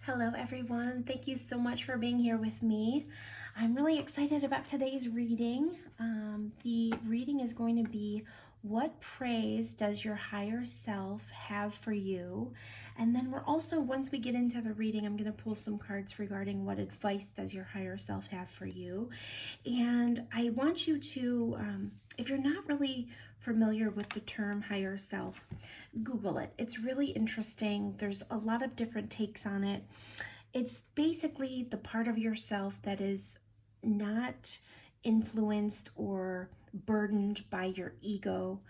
Hello, everyone. Thank you so much for being here with me. I'm really excited about today's reading. The reading is going to be What Praise Does Your Higher Self Have for You? And then we're also, once we get into the reading, I'm going to pull some cards regarding what advice does your higher self have for you. And I want you to, if you're not really familiar with the term higher self, Google it. It's really interesting. There's a lot of different takes on it. It's basically the part of yourself that is not influenced or burdened by your ego.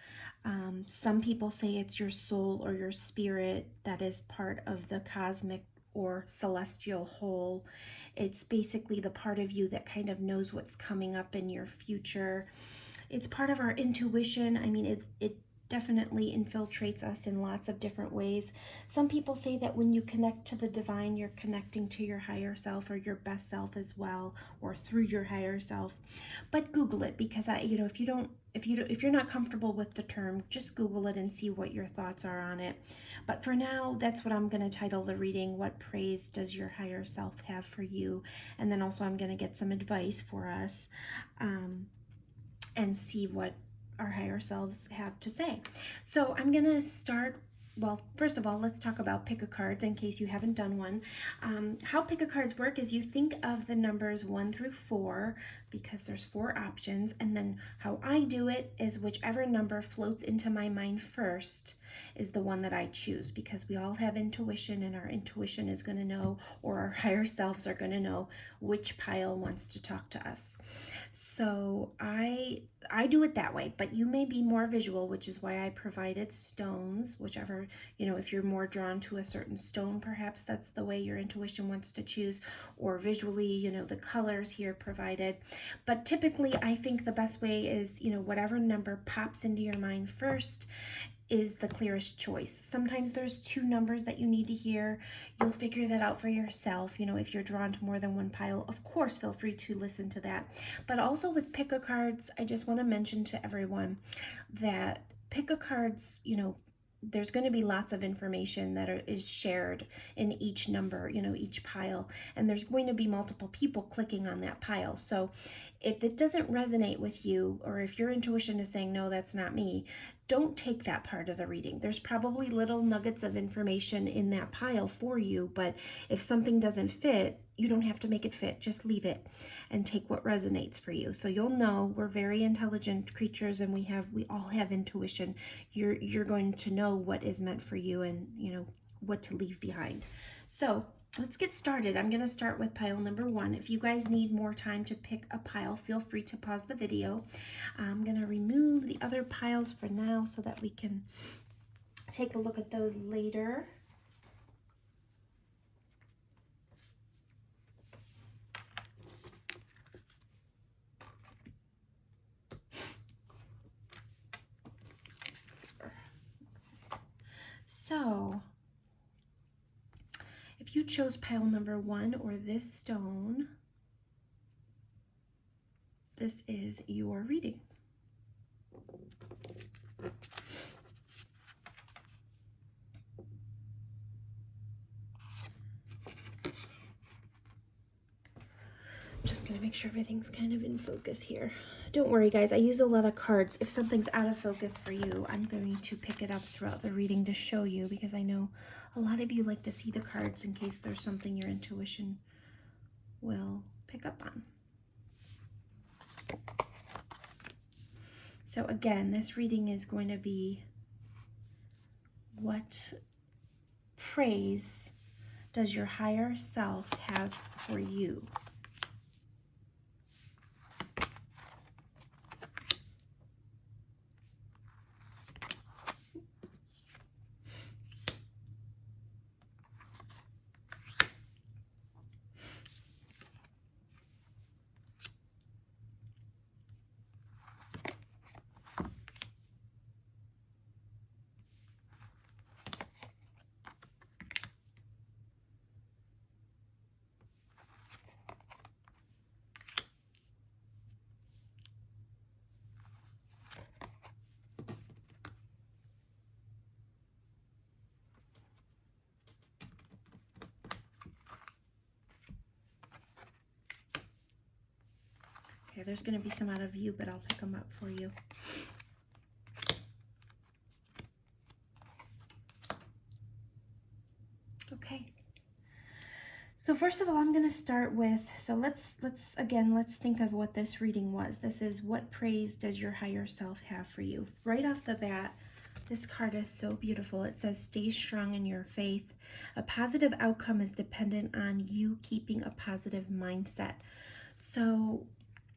Some people say it's your soul or your spirit that is part of the cosmic or celestial whole. It's basically the part of you that kind of knows what's coming up in your future. It's part of our intuition. I mean, it definitely infiltrates us in lots of different ways. Some people say that when you connect to the divine, you're connecting to your higher self or your best self as well, or through your higher self. But Google it, because if you're not comfortable with the term, just Google it and see what your thoughts are on it. But for now, that's what I'm going to title the reading, What Praise Does Your Higher Self Have for You? And then also I'm going to get some advice for us and see what our higher selves have to say. So I'm going to start. Well, first of all, let's talk about pick-a-cards in case you haven't done one. How pick-a-cards work is you think of the numbers 1 through 4 because there's 4 options, and then how I do it is whichever number floats into my mind first is the one that I choose, because we all have intuition, and our intuition is going to know, or our higher selves are going to know, which pile wants to talk to us. So I do it that way, but you may be more visual, which is why I provided stones, whichever, if you're more drawn to a certain stone, perhaps that's the way your intuition wants to choose, or visually, the colors here provided. But typically, I think the best way is, whatever number pops into your mind first is the clearest choice. Sometimes there's 2 numbers that you need to hear. You'll figure that out for yourself. If you're drawn to more than one pile, of course, feel free to listen to that. But also with pick-a-cards, I just want to mention to everyone that pick-a-cards, there's going to be lots of information that is shared in each number, each pile, and there's going to be multiple people clicking on that pile. So if it doesn't resonate with you, or if your intuition is saying, no, that's not me, don't take that part of the reading. There's probably little nuggets of information in that pile for you, but if something doesn't fit, you don't have to make it fit. Just leave it and take what resonates for you. So you'll know we're very intelligent creatures, and we all have intuition. You're going to know what is meant for you, and what to leave behind. So let's get started. I'm going to start with pile number 1. If you guys need more time to pick a pile, feel free to pause the video. I'm going to remove the other piles for now so that we can take a look at those later. So if you chose pile number 1 or this stone, this is your reading. Just gonna make sure everything's kind of in focus here. Don't worry, guys, I use a lot of cards. If something's out of focus for you, I'm going to pick it up throughout the reading to show you, because I know a lot of you like to see the cards in case there's something your intuition will pick up on. So again, this reading is going to be, what praise does your higher self have for you? Okay, there's going to be some out of view, but I'll pick them up for you. Okay. So first of all, I'm going to start with, so let's think of what this reading was. This is, what praise does your higher self have for you? Right off the bat, this card is so beautiful. It says, stay strong in your faith. A positive outcome is dependent on you keeping a positive mindset. So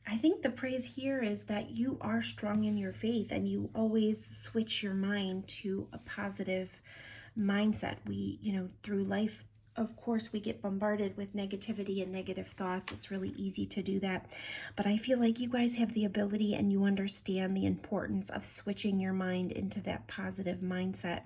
I think the praise here is that you are strong in your faith and you always switch your mind to a positive mindset. We, through life, of course, we get bombarded with negativity and negative thoughts. It's really easy to do that. But I feel like you guys have the ability and you understand the importance of switching your mind into that positive mindset.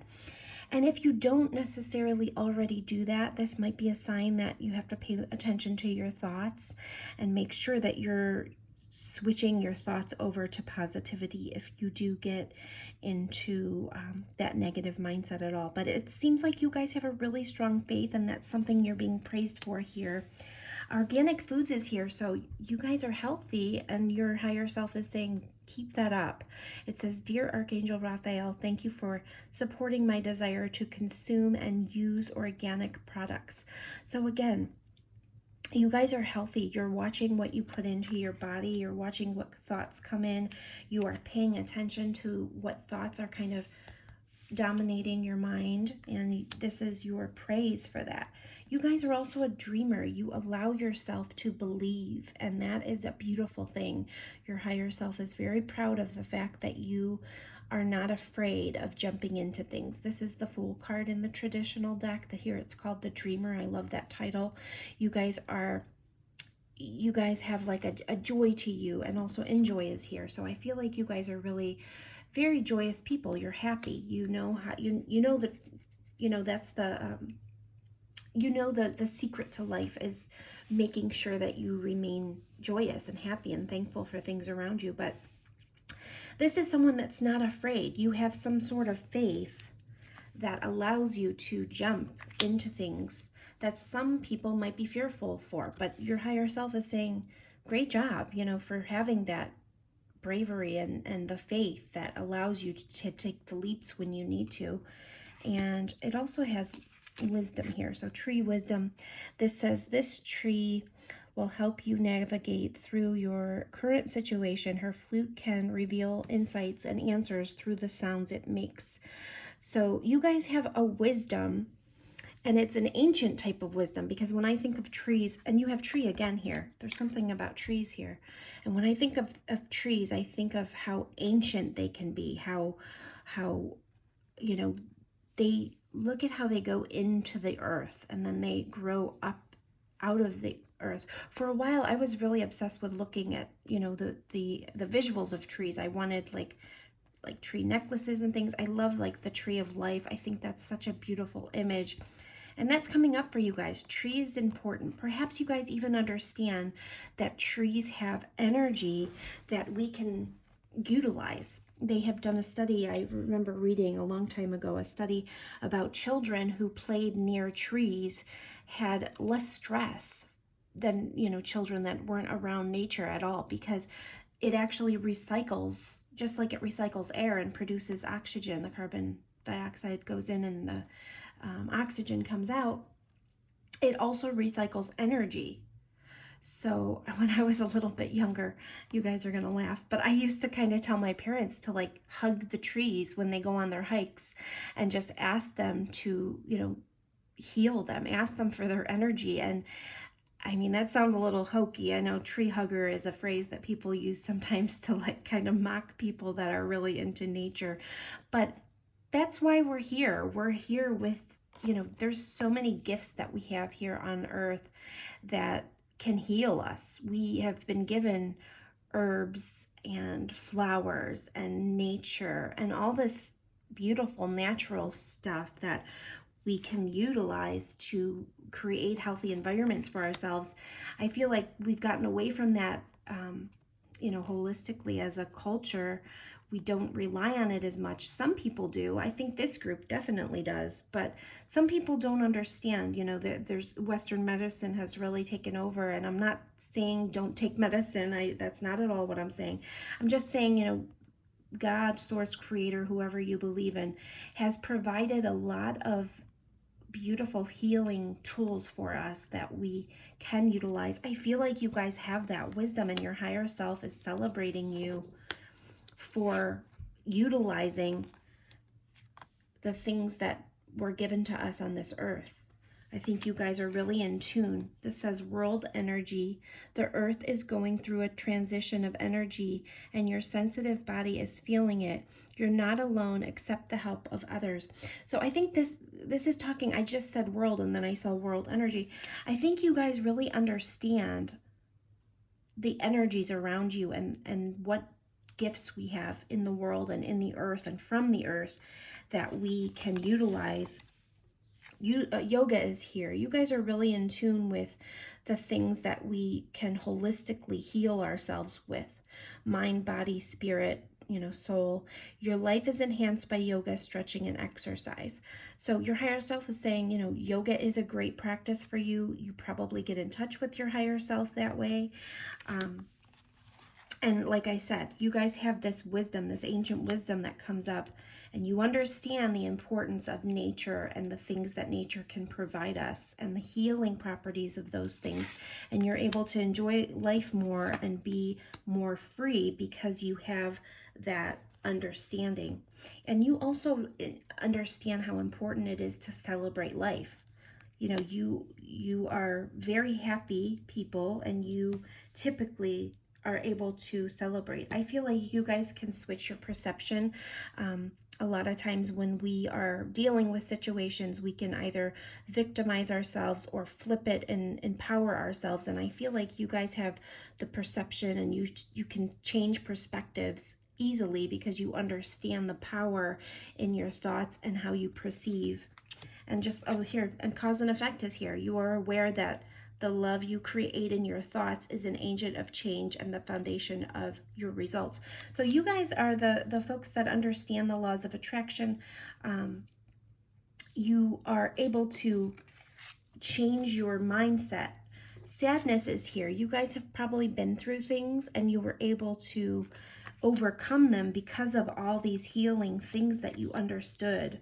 And if you don't necessarily already do that, this might be a sign that you have to pay attention to your thoughts and make sure that you're switching your thoughts over to positivity if you do get into that negative mindset at all. But it seems like you guys have a really strong faith, and that's something you're being praised for here. Organic Foods is here, so you guys are healthy, and your higher self is saying, keep that up. It says, Dear Archangel Raphael, thank you for supporting my desire to consume and use organic products. So again, you guys are healthy. You're watching what you put into your body. You're watching what thoughts come in. You are paying attention to what thoughts are kind of dominating your mind. And this is your praise for that. You guys are also a dreamer. You allow yourself to believe. And that is a beautiful thing. Your higher self is very proud of the fact that you are not afraid of jumping into things. This is the Fool card in the traditional deck. Here it's called the Dreamer. I love that title. You guys have like a joy to you, and also enjoy is here. So I feel like you guys are really very joyous people. You're happy. That's the secret to life is making sure that you remain joyous and happy and thankful for things around you. But this is someone that's not afraid. You have some sort of faith that allows you to jump into things that some people might be fearful for. But your higher self is saying, great job, for having that bravery and the faith that allows you to take the leaps when you need to. And it also has wisdom here. So tree wisdom. This says, this tree will help you navigate through your current situation. Her flute can reveal insights and answers through the sounds it makes. So you guys have a wisdom, and it's an ancient type of wisdom, because when I think of trees, and you have tree again here, there's something about trees here. And when I think of trees, I think of how ancient they can be, how they look at how they go into the earth and then they grow up out of the earth. For a while, I was really obsessed with looking at, the visuals of trees. I wanted like tree necklaces and things. I love like the tree of life. I think that's such a beautiful image. And that's coming up for you guys. Tree is important. Perhaps you guys even understand that trees have energy that we can utilize. They have done a study, I remember reading a long time ago, a study about children who played near trees had less stress than, children that weren't around nature at all, because it actually recycles, just like it recycles air and produces oxygen. The carbon dioxide goes in and the oxygen comes out. It also recycles energy. So when I was a little bit younger, you guys are going to laugh, but I used to kind of tell my parents to like hug the trees when they go on their hikes and just ask them to, heal them, ask them for their energy. And I mean, that sounds a little hokey. I know tree hugger is a phrase that people use sometimes to like kind of mock people that are really into nature. But that's why we're here. We're here with, there's so many gifts that we have here on earth that can heal us. We have been given herbs and flowers and nature and all this beautiful natural stuff that we can utilize to create healthy environments for ourselves. I feel like we've gotten away from that, holistically as a culture. we don't rely on it as much. Some people do. I think this group definitely does, but some people don't understand, you know, there's Western medicine has really taken over, and I'm not saying don't take medicine. That's not at all what I'm saying. I'm just saying, you know, God, source, creator, whoever you believe in, has provided a lot of beautiful healing tools for us that we can utilize. I feel like you guys have that wisdom, and your higher self is celebrating you for utilizing the things that were given to us on this earth. I think you guys are really in tune. This says world energy. The earth is going through a transition of energy, and your sensitive body is feeling it. You're not alone, accept the help of others. So I think this is talking, I just said world and then I saw world energy. I think you guys really understand the energies around you and what gifts we have in the world and in the earth and from the earth that we can utilize. Yoga is here. You guys are really in tune with the things that we can holistically heal ourselves with. Mind, body, spirit, you know, soul. Your life is enhanced by yoga, stretching, and exercise. So your higher self is saying, you know, yoga is a great practice for you. You probably get in touch with your higher self that way. And like I said, you guys have this wisdom, this ancient wisdom that comes up, and you understand the importance of nature and the things that nature can provide us and the healing properties of those things. And you're able to enjoy life more and be more free because you have that understanding. And you also understand how important it is to celebrate life. You know, you are very happy people, and you typically are able to celebrate. I feel like you guys can switch your perception. A lot of times when we are dealing with situations, we can either victimize ourselves or flip it and empower ourselves. And I feel like you guys have the perception, and you can change perspectives easily because you understand the power in your thoughts and how you perceive. And just, oh, here, and cause and effect is here. You are aware that the love you create in your thoughts is an agent of change and the foundation of your results. So you guys are the folks that understand the laws of attraction. You are able to change your mindset. Sadness is here. You guys have probably been through things, and you were able to overcome them because of all these healing things that you understood.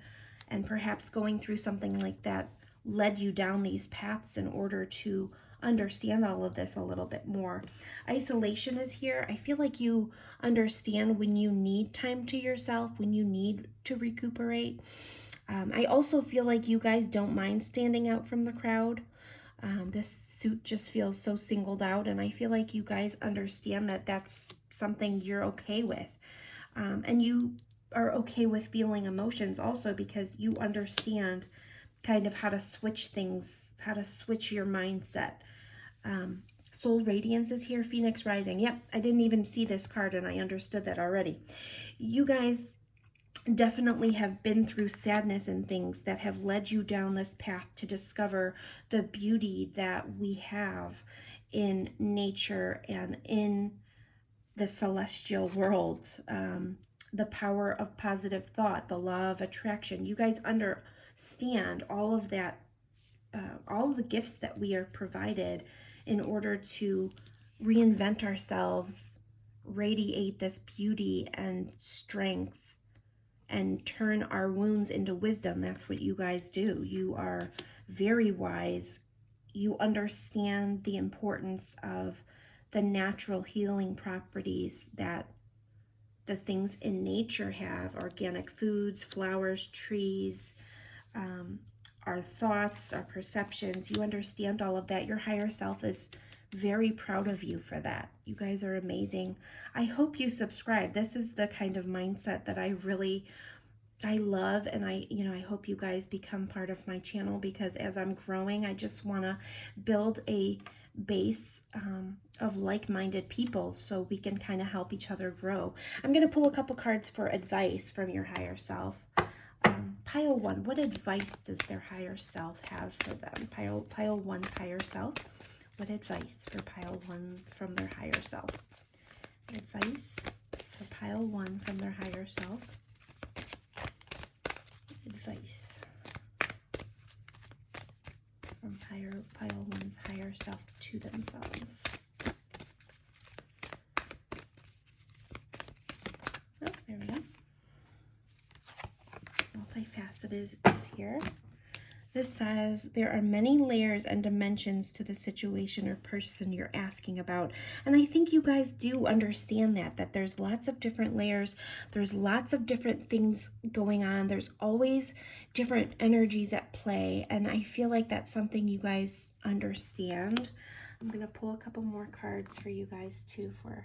And perhaps going through something like that led you down these paths in order to understand all of this a little bit more. Isolation is here. I feel like you understand when you need time to yourself, when you need to recuperate. I also feel like you guys don't mind standing out from the crowd. This suit just feels so singled out, and I feel like you guys understand that that's something you're okay with. And you are okay with feeling emotions also because you understand kind of how to switch things, how to switch your mindset. Soul Radiance is here, Phoenix Rising. Yep, I didn't even see this card and I understood that already. You guys definitely have been through sadness and things that have led you down this path to discover the beauty that we have in nature and in the celestial world. The power of positive thought, the law of attraction. You guys understand all of that, all of the gifts that we are provided in order to reinvent ourselves, radiate this beauty and strength, and turn our wounds into wisdom. That's what you guys do. You are very wise. You understand the importance of the natural healing properties that the things in nature have. Organic foods, flowers, trees, our thoughts, our perceptions. You understand all of that. Your higher self is very proud of you for that. You guys are amazing. I hope you subscribe. This is the kind of mindset that I love, and I hope you guys become part of my channel, because as I'm growing, I just want to build a base of like-minded people so we can kind of help each other grow. I'm going to pull a couple cards for advice from your higher self. Pile 1, what advice does their higher self have for them? Pile 1's higher self. What advice for Pile 1 from their higher self? Advice for pile 1 from their higher self. Advice from pile 1's higher self to themselves. Oh, there we go. Multifaceted is here. This says there are many layers and dimensions to the situation or person you're asking about. And I think you guys do understand that there's lots of different layers. There's lots of different things going on. There's always different energies at play. And I feel like that's something you guys understand. I'm going to pull a couple more cards for you guys too for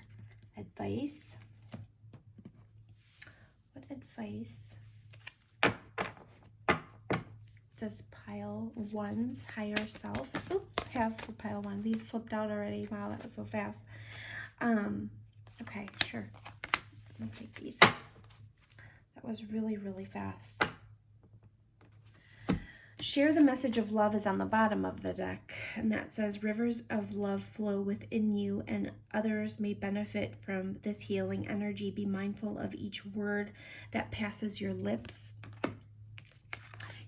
advice. What advice does pile 1's higher self have for pile 1? These flipped out already. Wow, that was so fast. Okay, sure. Let me take these. That was really, really fast. Share the message of love is on the bottom of the deck, and that says rivers of love flow within you and others may benefit from this healing energy. Be mindful of each word that passes your lips.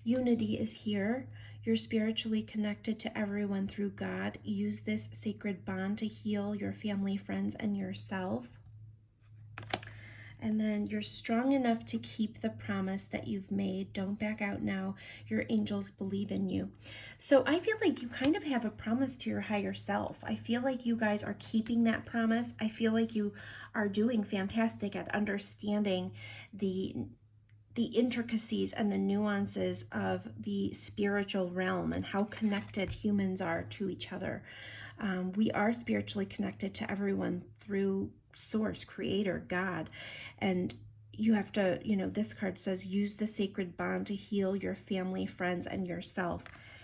Unity is here. You're spiritually connected to everyone through God. Use this sacred bond to heal your family, friends, and yourself. And then you're strong enough to keep the promise that you've made. Don't back out now. Your angels believe in you. So I feel like you kind of have a promise to your higher self. I feel like you guys are keeping that promise. I feel like you are doing fantastic at understanding the intricacies and the nuances of the spiritual realm and how connected humans are to each other. We are spiritually connected to everyone through Source, Creator, God. And you have to, this card says, use the sacred bond to heal your family, friends, and yourself.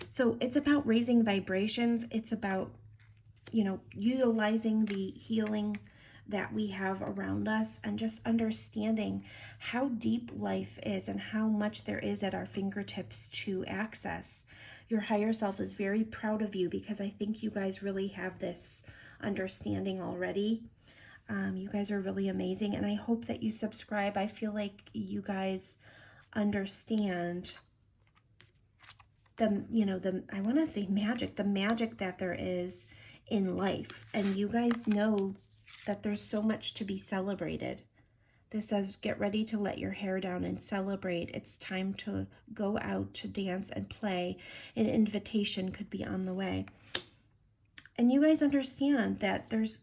So it's about raising vibrations. It's about, utilizing the healing that we have around us and just understanding how deep life is and how much there is at our fingertips to access. Your higher self is very proud of you because I think you guys really have this understanding already. You guys are really amazing, and I hope that you subscribe. I feel like you guys understand I want to say magic, the magic that there is in life, and you guys know that there's so much to be celebrated. This says, get ready to let your hair down and celebrate. It's time to go out to dance and play. An invitation could be on the way. And you guys understand that there's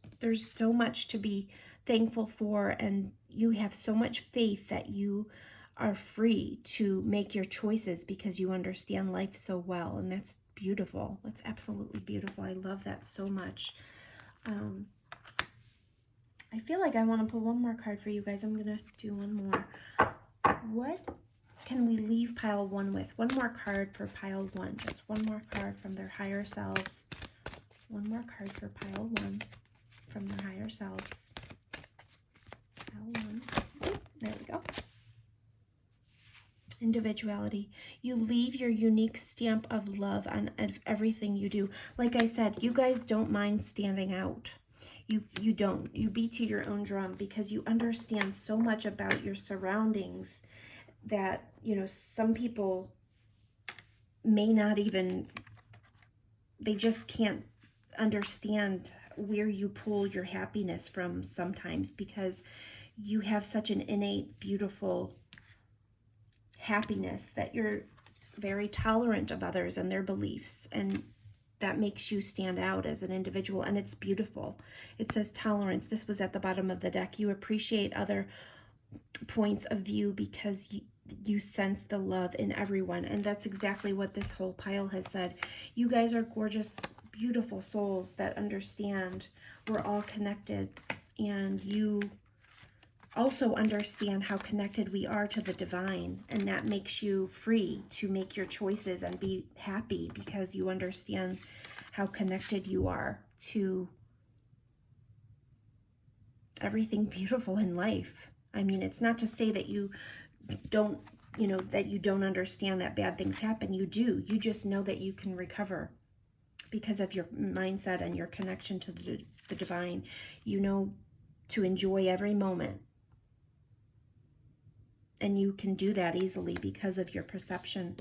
so much to be thankful for, and you have so much faith that you are free to make your choices because you understand life so well, and that's beautiful. It's absolutely beautiful. I love that so much. I feel like I want to pull one more card for you guys. I'm going to do one more. What can we leave pile 1 with? One more card for pile 1. Just one more card from their higher selves. One more card for pile 1 from their higher selves. Pile 1. There we go. Individuality. You leave your unique stamp of love on everything you do. Like I said, you guys don't mind standing out. You don't. You beat to your own drum because you understand so much about your surroundings that, some people may not even, they just can't understand where you pull your happiness from sometimes because you have such an innate, beautiful happiness that you're very tolerant of others and their beliefs, and that makes you stand out as an individual, and it's beautiful. It says tolerance. This was at the bottom of the deck. You appreciate other points of view because you sense the love in everyone, and that's exactly what this whole pile has said. You guys are gorgeous, beautiful souls that understand we're all connected, and you also understand how connected we are to the divine, and that makes you free to make your choices and be happy because you understand how connected you are to everything beautiful in life. I mean, it's not to say that you don't, that you don't understand that bad things happen. You do. You just know that you can recover because of your mindset and your connection to the divine. You know to enjoy every moment. And you can do that easily because of your perception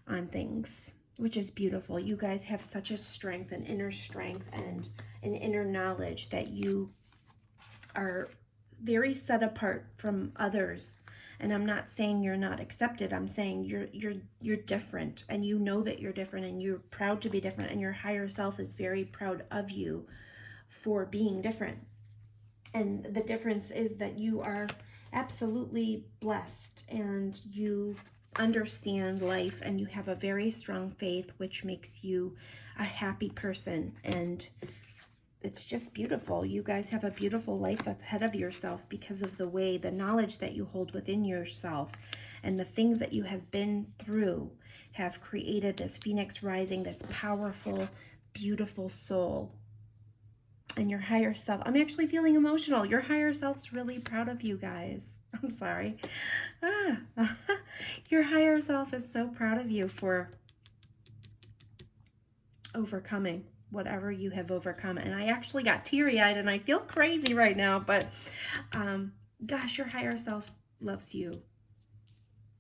on things, which is beautiful. You guys have such a strength, an inner strength, and an inner knowledge that you are very set apart from others. And I'm not saying you're not accepted. I'm saying you're different, and you know that you're different, and you're proud to be different, and your higher self is very proud of you for being different. And the difference is that you are absolutely blessed, and you understand life, and you have a very strong faith, which makes you a happy person. And it's just beautiful. You guys have a beautiful life ahead of yourself because of the knowledge that you hold within yourself, and the things that you have been through have created this phoenix rising, this powerful, beautiful soul. And your higher self, I'm actually feeling emotional. Your higher self's really proud of you guys. I'm sorry. Your higher self is so proud of you for overcoming whatever you have overcome. And I actually got teary-eyed, and I feel crazy right now, but gosh, your higher self loves you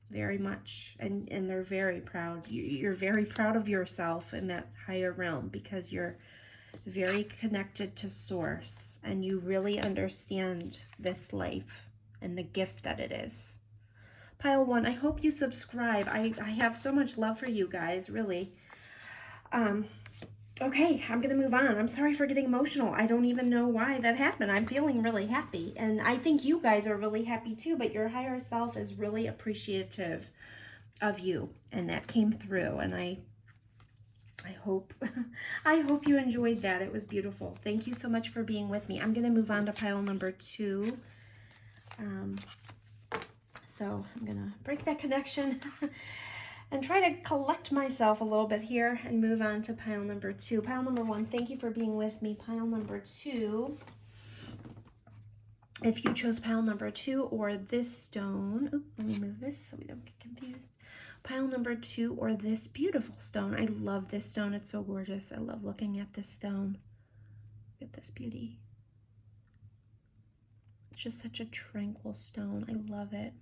very much, and they're very proud. You're very proud of yourself in that higher realm because you're very connected to source, and you really understand this life and the gift that it is. Pile 1, I hope you subscribe. I have so much love for you guys, really. Okay, I'm going to move on. I'm sorry for getting emotional. I don't even know why that happened. I'm feeling really happy, and I think you guys are really happy too, but your higher self is really appreciative of you, and that came through, and I hope I hope you enjoyed that. It was beautiful. Thank you so much for being with me. I'm going to move on to pile number 2. So I'm going to break that connection and try to collect myself a little bit here and move on to pile number 2. Pile number 1, thank you for being with me. Pile number 2, if you chose pile number 2 or this stone, let me move this so we don't get confused. Pile number 2 or this beautiful stone. I love this stone. It's so gorgeous. I love looking at this stone. Look at this beauty. It's just such a tranquil stone. I love it.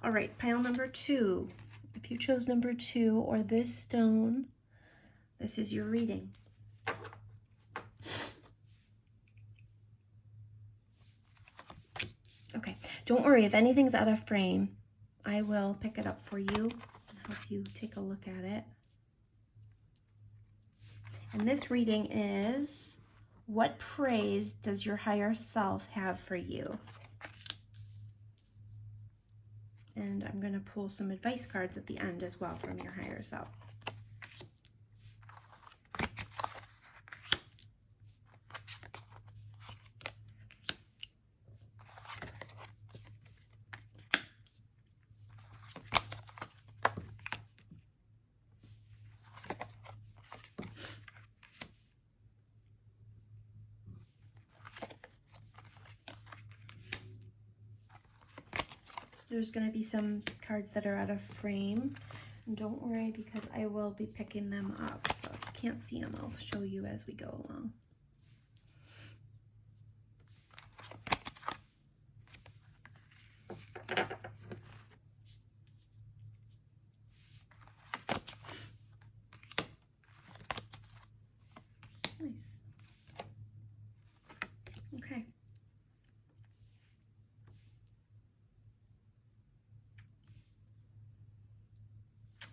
All right, pile number 2. If you chose number 2 or this stone, this is your reading. Okay, don't worry. If anything's out of frame, I will pick it up for you and help you take a look at it. And this reading is, what praise does your higher self have for you? And I'm going to pull some advice cards at the end as well from your higher self. There's going to be some cards that are out of frame. And don't worry, because I will be picking them up. So if you can't see them, I'll show you as we go along. Nice. Okay.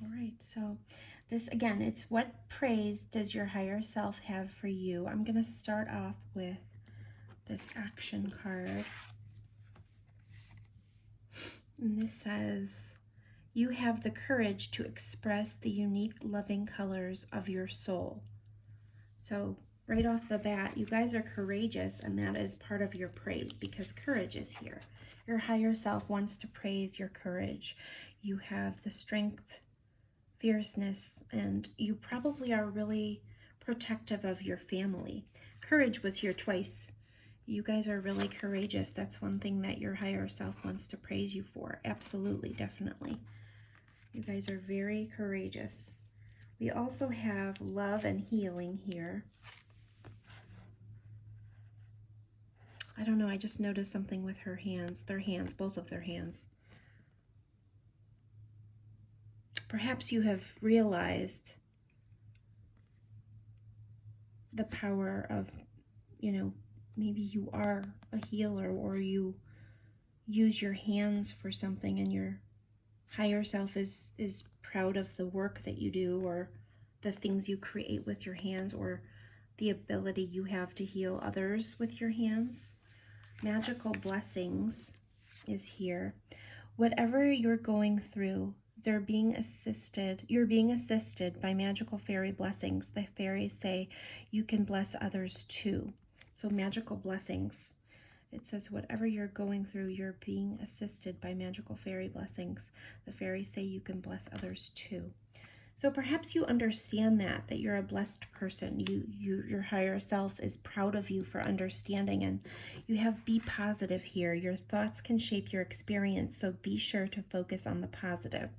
All right, so this again, it's what praise does your higher self have for you? I'm going to start off with this action card. And this says, you have the courage to express the unique loving colors of your soul. So right off the bat, you guys are courageous, and that is part of your praise because courage is here. Your higher self wants to praise your courage. You have the strength, fierceness, and you probably are really protective of your family. Courage was here twice. You guys are really courageous. That's one thing that your higher self wants to praise you for. Absolutely, definitely. You guys are very courageous. We also have love and healing here. I don't know, I just noticed something with her hands. Their hands, both of their hands. perhaps you have realized the power of, maybe you are a healer, or you use your hands for something and your higher self is proud of the work that you do, or the things you create with your hands, or the ability you have to heal others with your hands. Magical blessings is here. Whatever you're going through, you're being assisted by magical fairy blessings. The fairies say you can bless others too. So magical blessings. It says whatever you're going through, you're being assisted by magical fairy blessings. The fairies say you can bless others too. So perhaps you understand that you're a blessed person. Your higher self is proud of you for understanding, and you have be positive here. Your thoughts can shape your experience, so be sure to focus on the positive.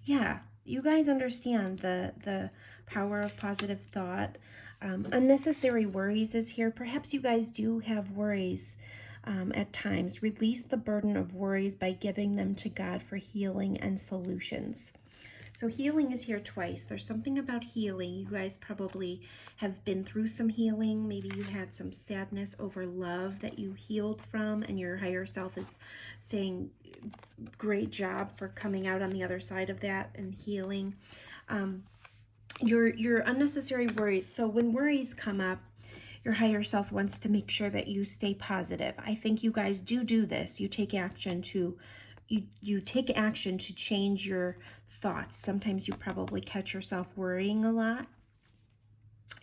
Yeah, you guys understand the power of positive thought. Unnecessary worries is here. Perhaps you guys do have worries at times. Release the burden of worries by giving them to God for healing and solutions. So healing is here twice. There's something about healing. You guys probably have been through some healing. Maybe you had some sadness over love that you healed from, and your higher self is saying, great job for coming out on the other side of that and healing. Your unnecessary worries. So when worries come up, your higher self wants to make sure that you stay positive. I think you guys do this. You take action to change your thoughts. Sometimes you probably catch yourself worrying a lot,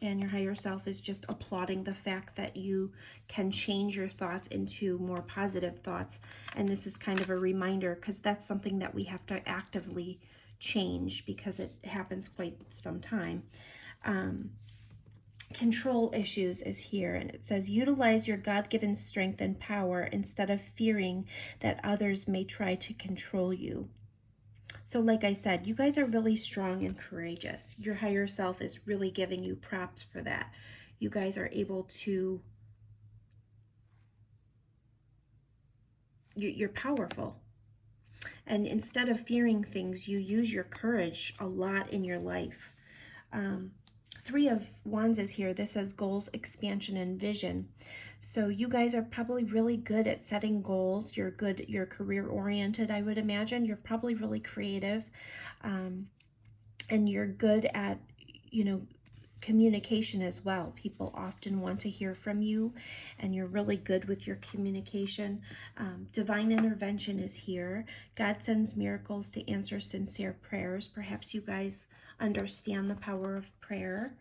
and your higher self is just applauding the fact that you can change your thoughts into more positive thoughts. And this is kind of a reminder, because that's something that we have to actively change, because it happens quite some time. Control issues is here, and it says utilize your God-given strength and power instead of fearing that others may try to control you. So like I said, you guys are really strong and courageous. Your higher self is really giving you props for that. You guys are able to, you're powerful. And instead of fearing things, you use your courage a lot in your life. Three of Wands is here. This says goals, expansion, and vision. So you guys are probably really good at setting goals. You're career oriented, I would imagine. You're probably really creative. And you're good at, communication as well. People often want to hear from you, and you're really good with your communication. Divine intervention is here. God sends miracles to answer sincere prayers. Perhaps you guys understand the power of prayer.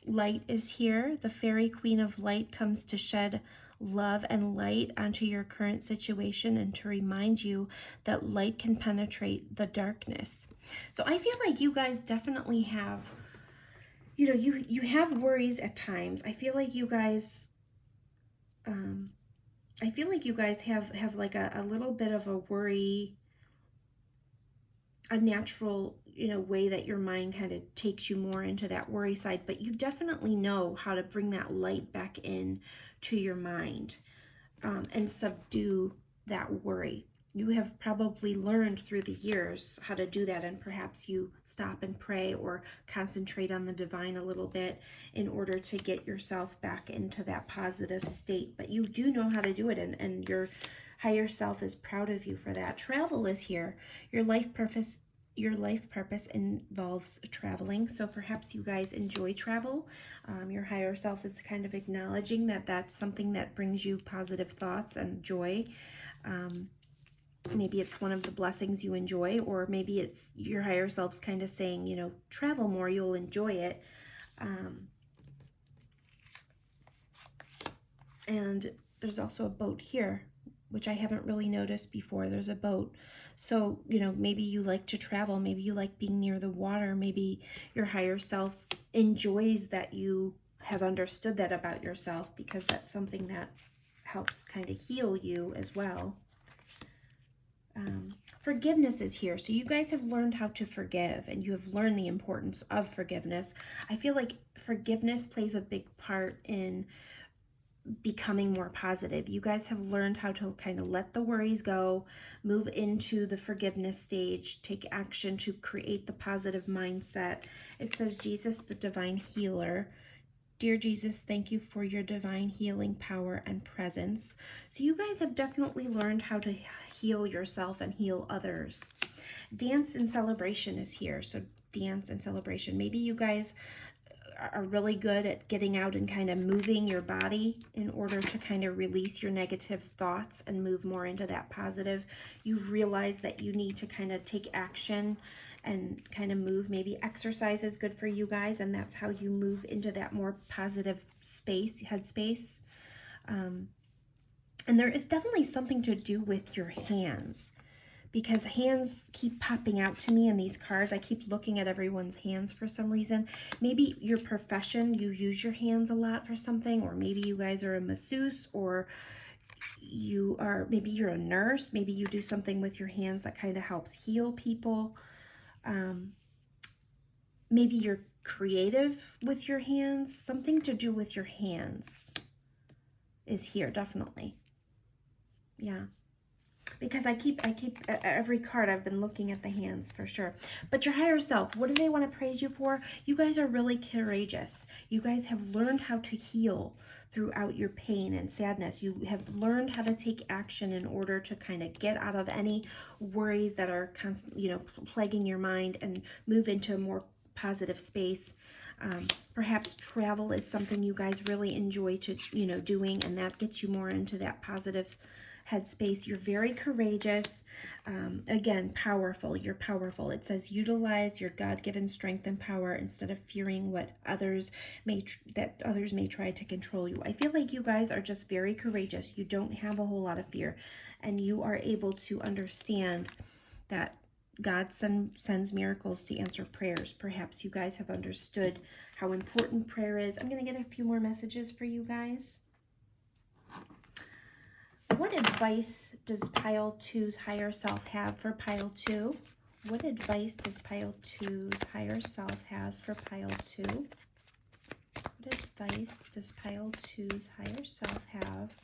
Light is here. The fairy queen of light comes to shed love and light onto your current situation and to remind you that light can penetrate the darkness. So I feel like you guys definitely have, you have worries at times. I feel like you guys have like a little bit of a worry, a natural, way that your mind kind of takes you more into that worry side, but you definitely know how to bring that light back in to your mind and subdue that worry. You have probably learned through the years how to do that, and perhaps you stop and pray or concentrate on the divine a little bit in order to get yourself back into that positive state. But you do know how to do it, and your higher self is proud of you for that. Travel is here. Your life purpose involves traveling, so perhaps you guys enjoy travel. Your higher self is kind of acknowledging that that's something that brings you positive thoughts and joy. Maybe it's one of the blessings you enjoy, or maybe it's your higher self's kind of saying, travel more, you'll enjoy it. And there's also a boat here, which I haven't really noticed before. There's a boat. So, maybe you like to travel. Maybe you like being near the water. Maybe your higher self enjoys that you have understood that about yourself, because that's something that helps kind of heal you as well. Forgiveness is here. So you guys have learned how to forgive, and you have learned the importance of forgiveness. I feel like forgiveness plays a big part in becoming more positive. You guys have learned how to kind of let the worries go, move into the forgiveness stage, take action to create the positive mindset. It says, Jesus, the divine healer. Dear Jesus, thank you for your divine healing power and presence. So you guys have definitely learned how to heal yourself and heal others. Dance and celebration is here. So dance and celebration. Maybe you guys are really good at getting out and kind of moving your body in order to kind of release your negative thoughts and move more into that positive. You've realized that you need to kind of take action and kind of move. Maybe exercise is good for you guys, and that's how you move into that more positive space, headspace. And there is definitely something to do with your hands, because hands keep popping out to me in these cards. I keep looking at everyone's hands for some reason. Maybe your profession, you use your hands a lot for something, or maybe you guys are a masseuse, or maybe you're a nurse. Maybe you do something with your hands that kind of helps heal people. Maybe you're creative with your hands. Something to do with your hands is here, definitely. Yeah. Because I keep every card, I've been looking at the hands for sure. But your higher self, what do they want to praise you for? You guys are really courageous. You guys have learned how to heal throughout your pain and sadness. You have learned how to take action in order to kind of get out of any worries that are constantly, plaguing your mind, and move into a more positive space. Perhaps travel is something you guys really enjoy doing, and that gets you more into that positive headspace. You're very courageous. Again, powerful. You're powerful. It says utilize your God-given strength and power instead of fearing what others may try to control you. I feel like you guys are just very courageous. You don't have a whole lot of fear, and you are able to understand that God sends miracles to answer prayers. Perhaps you guys have understood how important prayer is. I'm going to get a few more messages for you guys. What advice does Pile 2's higher self have for Pile 2? What advice does Pile 2's higher self have for Pile 2? What advice does Pile 2's higher self have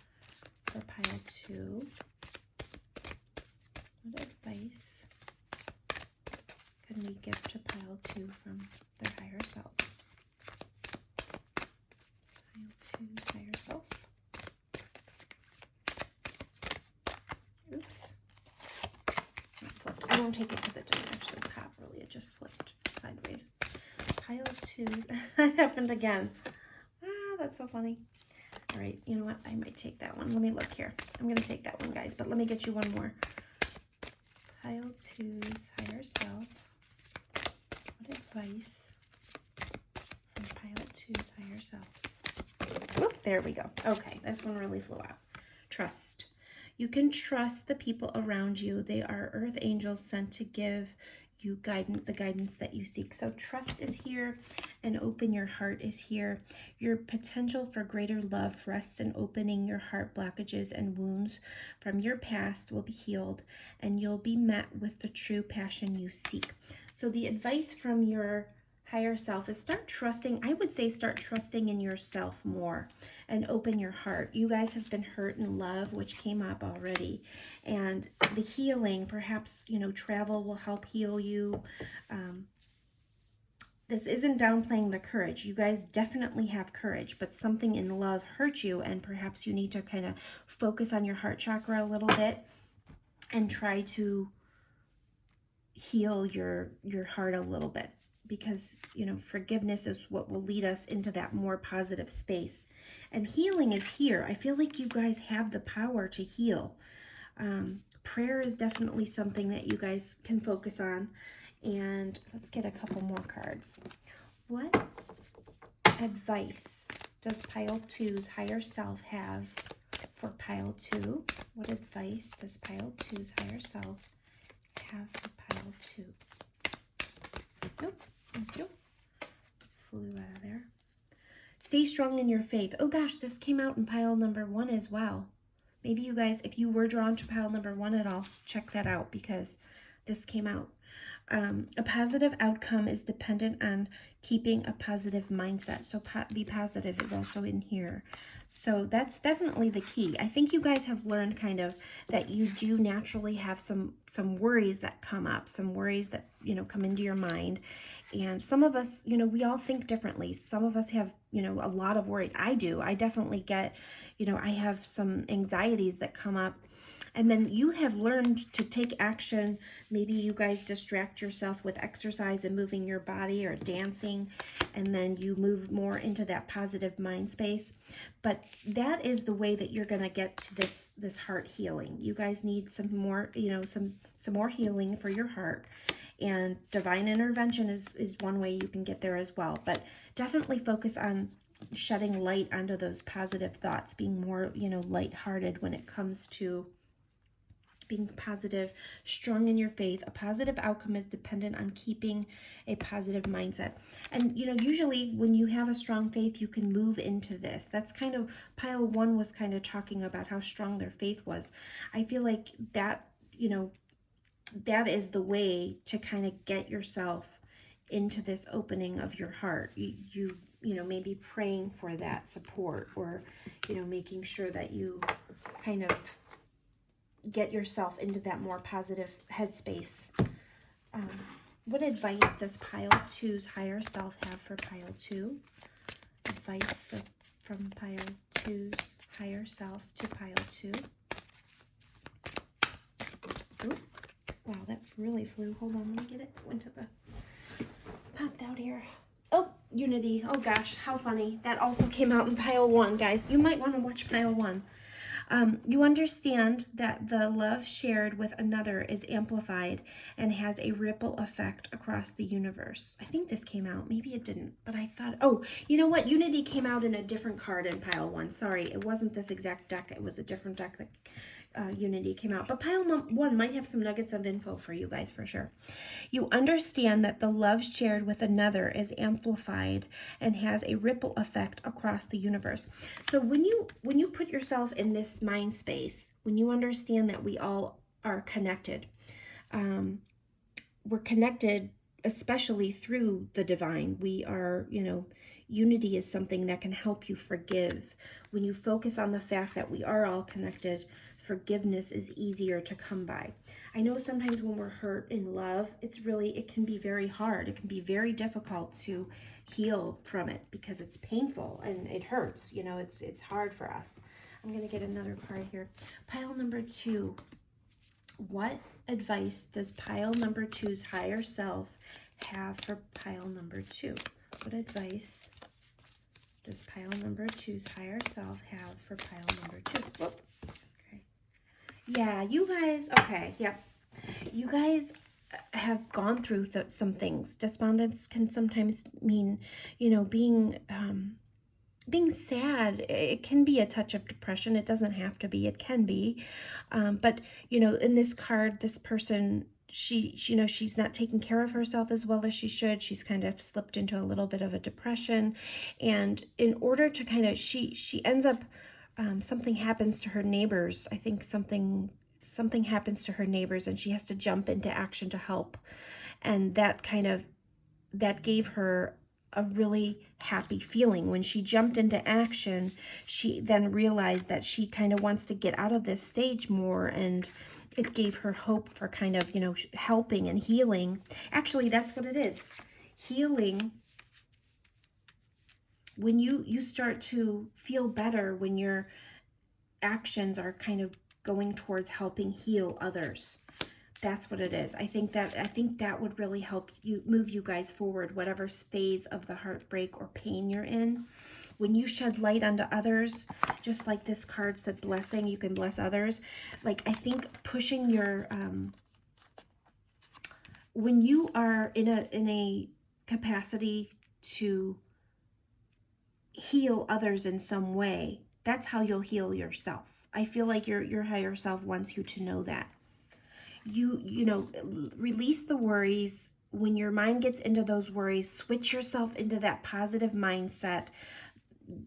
for Pile 2? What advice can we give to Pile 2 from their higher selves? Pile 2's higher self. Oops. It flipped. I won't take it because it didn't actually pop really. It just flipped sideways. Pile 2's. That happened again. That's so funny. All right. You know what? I might take that one. Let me look here. I'm going to take that one, guys. But let me get you one more. Pile 2's higher self. What advice from Pile 2's higher self? Oop, there we go. Okay. This one really flew out. Trust. You can trust the people around you. They are earth angels sent to give you the guidance that you seek. So trust is here, and open your heart is here. Your potential for greater love rests in opening your heart. Blockages and wounds from your past will be healed, and you'll be met with the true passion you seek. So the advice from your higher self is start trusting. I would say start trusting in yourself more and open your heart. You guys have been hurt in love, which came up already. And the healing, perhaps, travel will help heal you. This isn't downplaying the courage. You guys definitely have courage, but something in love hurt you, and perhaps you need to kind of focus on your heart chakra a little bit and try to heal your heart a little bit. Because, forgiveness is what will lead us into that more positive space. And healing is here. I feel like you guys have the power to heal. Prayer is definitely something that you guys can focus on. And let's get a couple more cards. What advice does Pile 2's higher self have for Pile 2? What advice does Pile 2's higher self have for Pile 2? Nope. Thank you. Flew out of there. Stay strong in your faith. Oh gosh, this came out in pile number 1 as well. Maybe you guys, if you were drawn to pile number 1 at all, check that out because this came out. A positive outcome is dependent on keeping a positive mindset. So be positive is also in here. So that's definitely the key. I think you guys have learned kind of that you do naturally have some worries that come up, some worries that, you know, come into your mind. And some of us, you know, we all think differently. Some of us have, you know, a lot of worries. I do. I definitely get, you know, I have some anxieties that come up. And then you have learned to take action. Maybe you guys distract yourself with exercise and moving your body or dancing, and then you move more into that positive mind space. But that is the way that you're going to get to this heart healing. You guys need some more, you know, some more healing for your heart. And divine intervention is one way you can get there as well. But definitely focus on shedding light onto those positive thoughts, being more, you know, lighthearted when it comes to being positive, strong in your faith. A positive outcome is dependent on keeping a positive mindset. And, you know, usually when you have a strong faith, you can move into this. That's kind of, pile 1 was kind of talking about how strong their faith was. I feel like that, you know, that is the way to kind of get yourself into this opening of your heart. You know, maybe praying for that support, or, you know, making sure that you kind of get yourself into that more positive headspace. What advice does pile 2's higher self have for pile 2? Advice from pile 2's higher self to pile 2. Ooh, wow, that really flew. Hold on, let me get it. Went to the, popped out here. Oh, Unity. Oh gosh, how funny. That also came out in pile 1, guys. You might want to watch pile 1. You understand that the love shared with another is amplified and has a ripple effect across the universe. I think this came out. Maybe it didn't, but I thought, oh, you know what? Unity came out in a different card in pile 1. Sorry, it wasn't this exact deck. It was a different deck that Unity came out. But pile 1 might have some nuggets of info for you guys for sure. You understand that the love shared with another is amplified and has a ripple effect across the universe. So when you put yourself in this mind space, when you understand that we all are connected, we're connected especially through the divine. We are, you know, unity is something that can help you forgive. When you focus on the fact that we are all connected, forgiveness is easier to come by. I know sometimes when we're hurt in love, it can be very hard. It can be very difficult to heal from it because it's painful and it hurts. You know, it's hard for us. I'm going to get another card here. Pile number 2. What advice does pile number 2's higher self have for pile number 2? What advice does pile number 2's higher self have for pile number 2? Whoop. Yeah, you guys, okay, yep. You guys have gone through some things. Despondence can sometimes mean, you know, being sad. It can be a touch of depression. It doesn't have to be. It can be. But, you know, in this card, this person, she, you know, she's not taking care of herself as well as she should. She's kind of slipped into a little bit of a depression. And in order to kind of, she ends up, something happens to her neighbors. I think something happens to her neighbors and she has to jump into action to help. And that gave her a really happy feeling. When she jumped into action, she then realized that she kind of wants to get out of this stage more, and it gave her hope for kind of, you know, helping and healing. Actually, that's what it is. Healing. When you start to feel better, when your actions are kind of going towards helping heal others, that's what it is. I think that would really help you move you guys forward, whatever phase of the heartbreak or pain you're in. When you shed light onto others, just like this card said, blessing, you can bless others. Like, I think pushing your when you are in a capacity to heal others in some way, that's how you'll heal yourself. I feel like your higher self wants you to know that. You know, release the worries. When your mind gets into those worries, switch yourself into that positive mindset.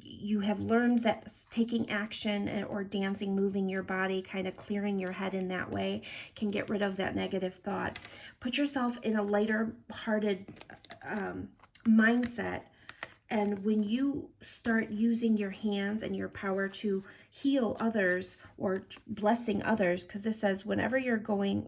You have learned that taking action or dancing, moving your body, kind of clearing your head in that way can get rid of that negative thought. Put yourself in a lighter hearted mindset. And when you start using your hands and your power to heal others or blessing others, because this says whatever you're going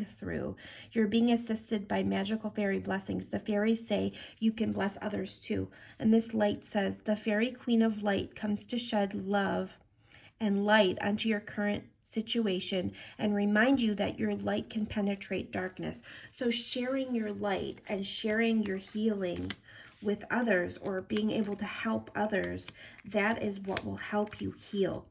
through, you're being assisted by magical fairy blessings. The fairies say you can bless others too. And this light says the fairy queen of light comes to shed love and light onto your current situation and remind you that your light can penetrate darkness. So sharing your light and sharing your healing with others, or being able to help others, that is what will help you heal.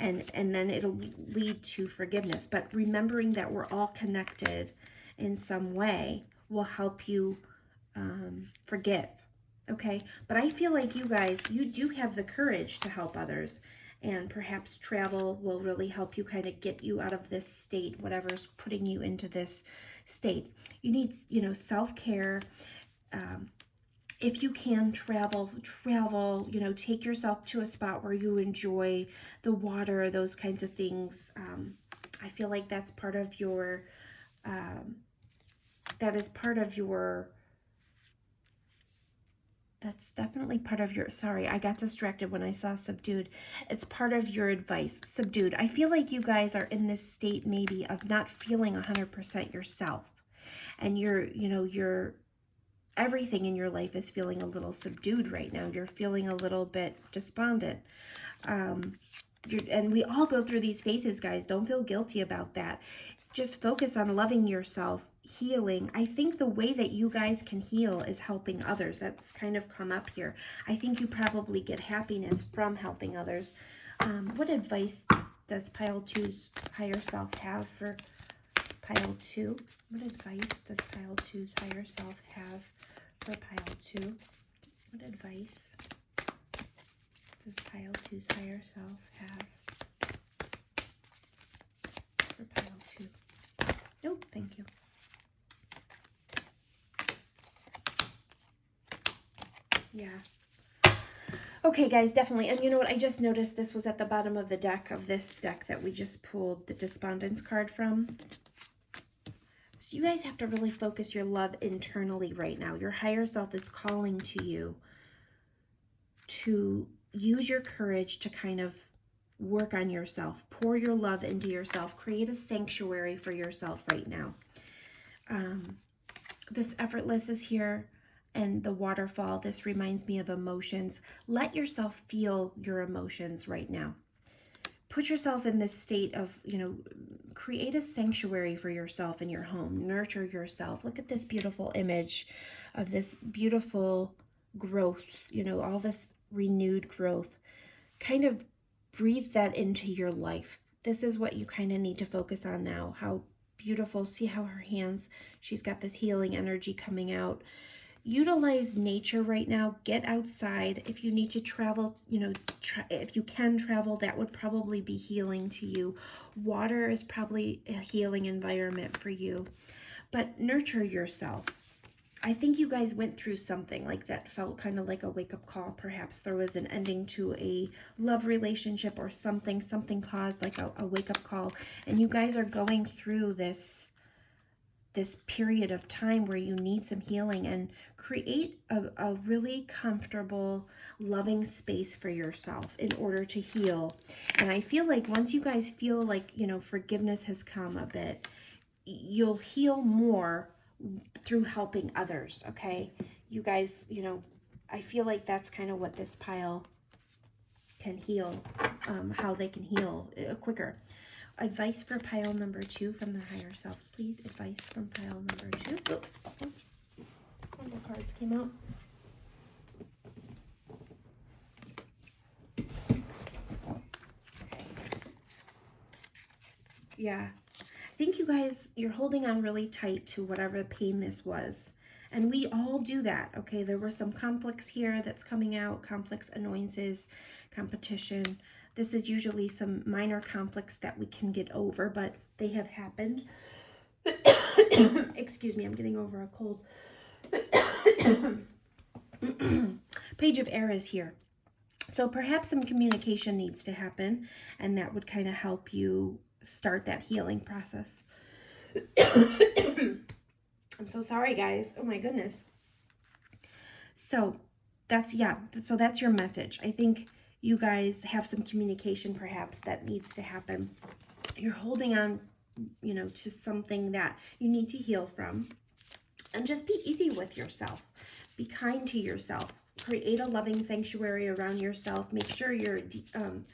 And then it'll lead to forgiveness. But remembering that we're all connected in some way will help you forgive. Okay? But I feel like you guys, you do have the courage to help others. And perhaps travel will really help you kind of get you out of this state, whatever's putting you into this state. You need, self-care. If you can travel, take yourself to a spot where you enjoy the water, those kinds of things. I feel like that's part of your, that's definitely part of your, sorry, I got distracted when I saw subdued. It's part of your advice, subdued. I feel like you guys are in this state maybe of not feeling 100% yourself. And you're everything in your life is feeling a little subdued right now. You're feeling a little bit despondent. And we all go through these phases, guys. Don't feel guilty about that. Just focus on loving yourself, healing. I think the way that you guys can heal is helping others. That's kind of come up here. I think you probably get happiness from helping others. What advice does Pile 2's higher self have for Pile 2? What advice does Pile 2's higher self have for Pile 2? What advice does Pile 2's higher self have for Pile 2? Nope, thank you. Yeah. Okay, guys, definitely. And you know what? I just noticed this was at the bottom of the deck, of this deck that we just pulled the Despondence card from. So you guys have to really focus your love internally right now. Your higher self is calling to you to use your courage to kind of work on yourself. Pour your love into yourself. Create a sanctuary for yourself right now. This effortless is here. And the waterfall, this reminds me of emotions. Let yourself feel your emotions right now. Put yourself in this state of, create a sanctuary for yourself in your home. Nurture yourself. Look at this beautiful image of this beautiful growth, all this renewed growth. Kind of breathe that into your life. This is what you kind of need to focus on now. How beautiful. See how her hands, she's got this healing energy coming out. Utilize nature right now. Get outside. If you need to travel, if you can travel, that would probably be healing to you. Water is probably a healing environment for you. But nurture yourself. I think you guys went through something like that, felt kind of like a wake-up call. Perhaps there was an ending to a love relationship or something caused like a wake-up call. And you guys are going through this period of time where you need some healing, and create a really comfortable, loving space for yourself in order to heal. And I feel like once you guys feel like, forgiveness has come a bit, you'll heal more through helping others, okay? You guys, I feel like that's kind of what this pile can heal, how they can heal quicker. Advice for pile number 2 from their higher selves, please. Advice from pile number 2. Oh, some more cards came out. Yeah. I think you guys, you're holding on really tight to whatever pain this was. And we all do that, okay? There were some conflicts here that's coming out, conflicts, annoyances, competition. This is usually some minor conflicts that we can get over, but they have happened. Excuse me, I'm getting over a cold. Page of Air is here. So perhaps some communication needs to happen, and that would kind of help you start that healing process. I'm so sorry, guys. Oh my goodness. So that's your message. I think you guys have some communication perhaps that needs to happen. You're holding on, to something that you need to heal from. And just be easy with yourself. Be kind to yourself. Create a loving sanctuary around yourself. Make sure you're I'm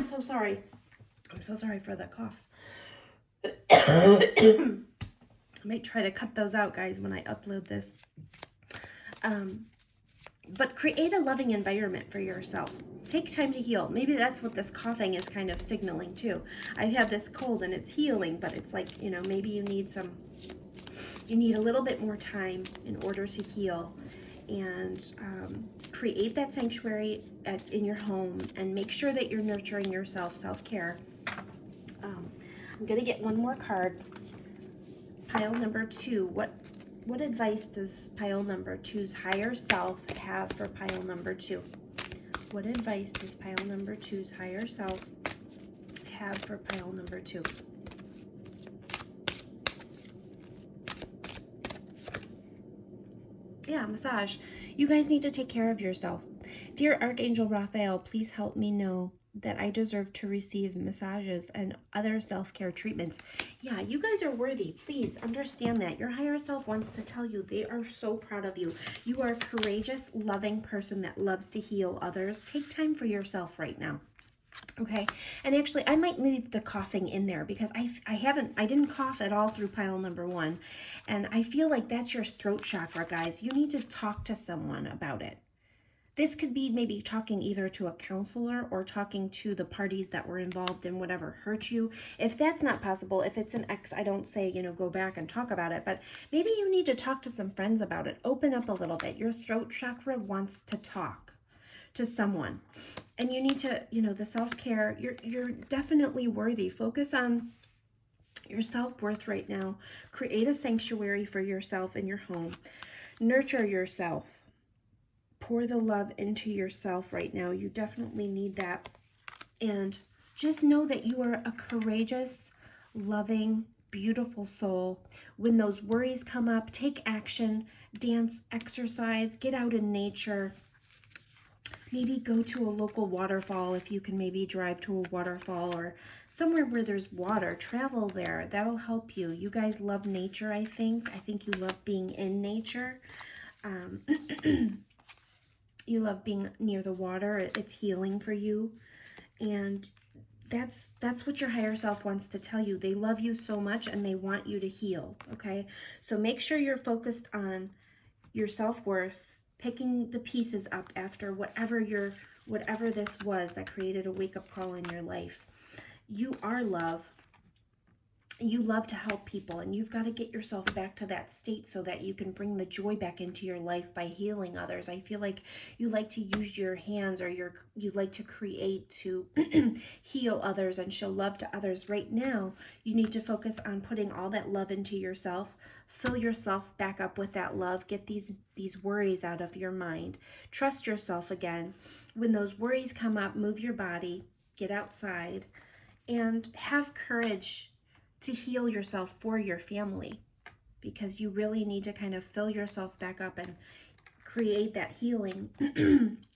so sorry. I'm so sorry for the coughs. I might try to cut those out, guys, when I upload this. But create a loving environment for yourself. Take time to heal. Maybe that's what this coughing is kind of signaling too. I have this cold and it's healing, but it's like, maybe you need a little bit more time in order to heal. And create that sanctuary in your home, and make sure that you're nurturing yourself, self-care. I'm going to get one more card. Pile number 2. What advice does pile number 2's higher self have for pile number 2? What advice does pile number 2's higher self have for pile number 2? Yeah, massage. You guys need to take care of yourself. Dear Archangel Raphael, please help me know that I deserve to receive massages and other self-care treatments. Yeah, you guys are worthy. Please understand that. Your higher self wants to tell you they are so proud of you. You are a courageous, loving person that loves to heal others. Take time for yourself right now. Okay, and actually I might leave the coughing in there because I didn't cough at all through pile number 1, and I feel like that's your throat chakra, guys. You need to talk to someone about it. This could be maybe talking either to a counselor or talking to the parties that were involved in whatever hurt you. If that's not possible, if it's an ex, I don't say, go back and talk about it, but maybe you need to talk to some friends about it. Open up a little bit. Your throat chakra wants to talk to someone. And you need to, the self-care, you're definitely worthy. Focus on your self-worth right now. Create a sanctuary for yourself in your home. Nurture yourself. Pour the love into yourself right now. You definitely need that. And just know that you are a courageous, loving, beautiful soul. When those worries come up, take action, dance, exercise, get out in nature. Maybe go to a local waterfall if you can maybe drive to a waterfall or somewhere where there's water. Travel there. That'll help you. You guys love nature, I think. I think you love being in nature. You love being near the water. It's healing for you. And that's what your higher self wants to tell you. They love you so much and they want you to heal, okay? So make sure you're focused on your self-worth, picking the pieces up after whatever this was that created a wake-up call in your life. You are love. You love to help people, and you've got to get yourself back to that state so that you can bring the joy back into your life by healing others. I feel like you like to use your hands, or you like to create to heal others and show love to others. Right now, you need to focus on putting all that love into yourself. Fill yourself back up with that love. Get these worries out of your mind. Trust yourself again. When those worries come up, move your body, get outside, and have courage to heal yourself for your family, because you really need to kind of fill yourself back up and create that healing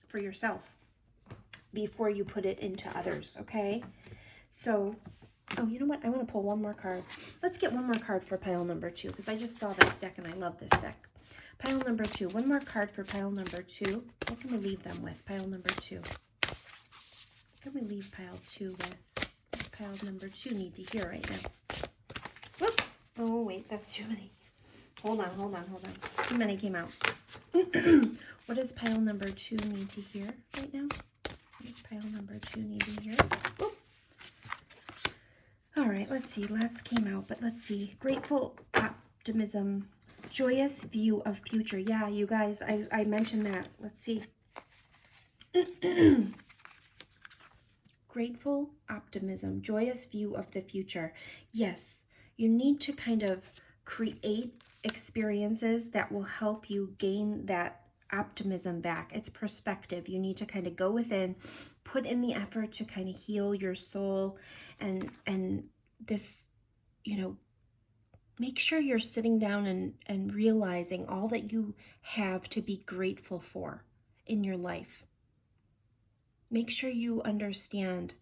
for yourself before you put it into others, okay? So, oh, you know what? I want to pull one more card. Let's get one more card for pile number 2, because I just saw this deck and I love this deck. Pile number 2. One more card for pile number 2. What can we leave them with? Pile number 2. What can we leave pile 2 with? Pile number 2 need to hear right now. Whoop. Oh, wait, that's too many. Hold on. Too many came out. What does pile number 2 need to hear right now? What does pile number 2 need to hear? Whoop. All right, let's see. Lots came out, but let's see. Grateful optimism. Joyous view of future. Yeah, you guys, I mentioned that. Let's see. Grateful optimism, joyous view of the future. Yes, you need to kind of create experiences that will help you gain that optimism back. It's perspective. You need to kind of go within, put in the effort to kind of heal your soul, and this, make sure you're sitting down and realizing all that you have to be grateful for in your life. Make sure you understand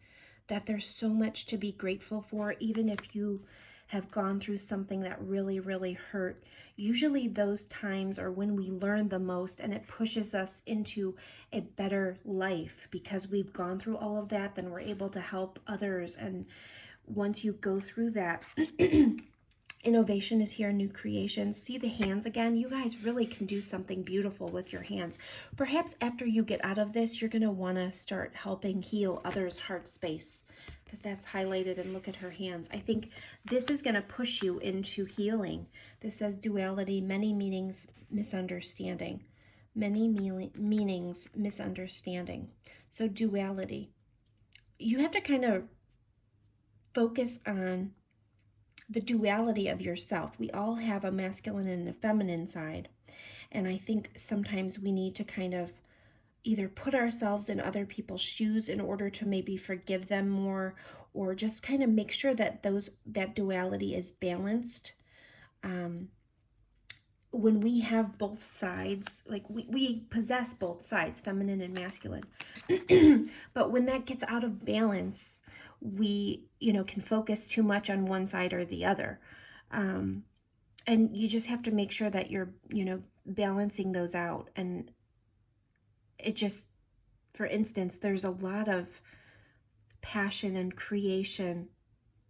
that there's so much to be grateful for, even if you have gone through something that really, really hurt. Usually those times are when we learn the most, and it pushes us into a better life because we've gone through all of that. Then we're able to help others. And once you go through that, innovation is here, new creations. See the hands again? You guys really can do something beautiful with your hands. Perhaps after you get out of this, you're going to want to start helping heal others' heart space, because that's highlighted, and look at her hands. I think this is going to push you into healing. This says duality, many meanings, misunderstanding. Many meanings, misunderstanding. So duality. You have to kind of focus on the duality of yourself. We all have a masculine and a feminine side. And I think sometimes we need to kind of either put ourselves in other people's shoes in order to maybe forgive them more, or just kind of make sure that that duality is balanced. When we have both sides, like we possess both sides, feminine and masculine. But when that gets out of balance, we, can focus too much on one side or the other. And you just have to make sure that you're, balancing those out. And it just, for instance, there's a lot of passion and creation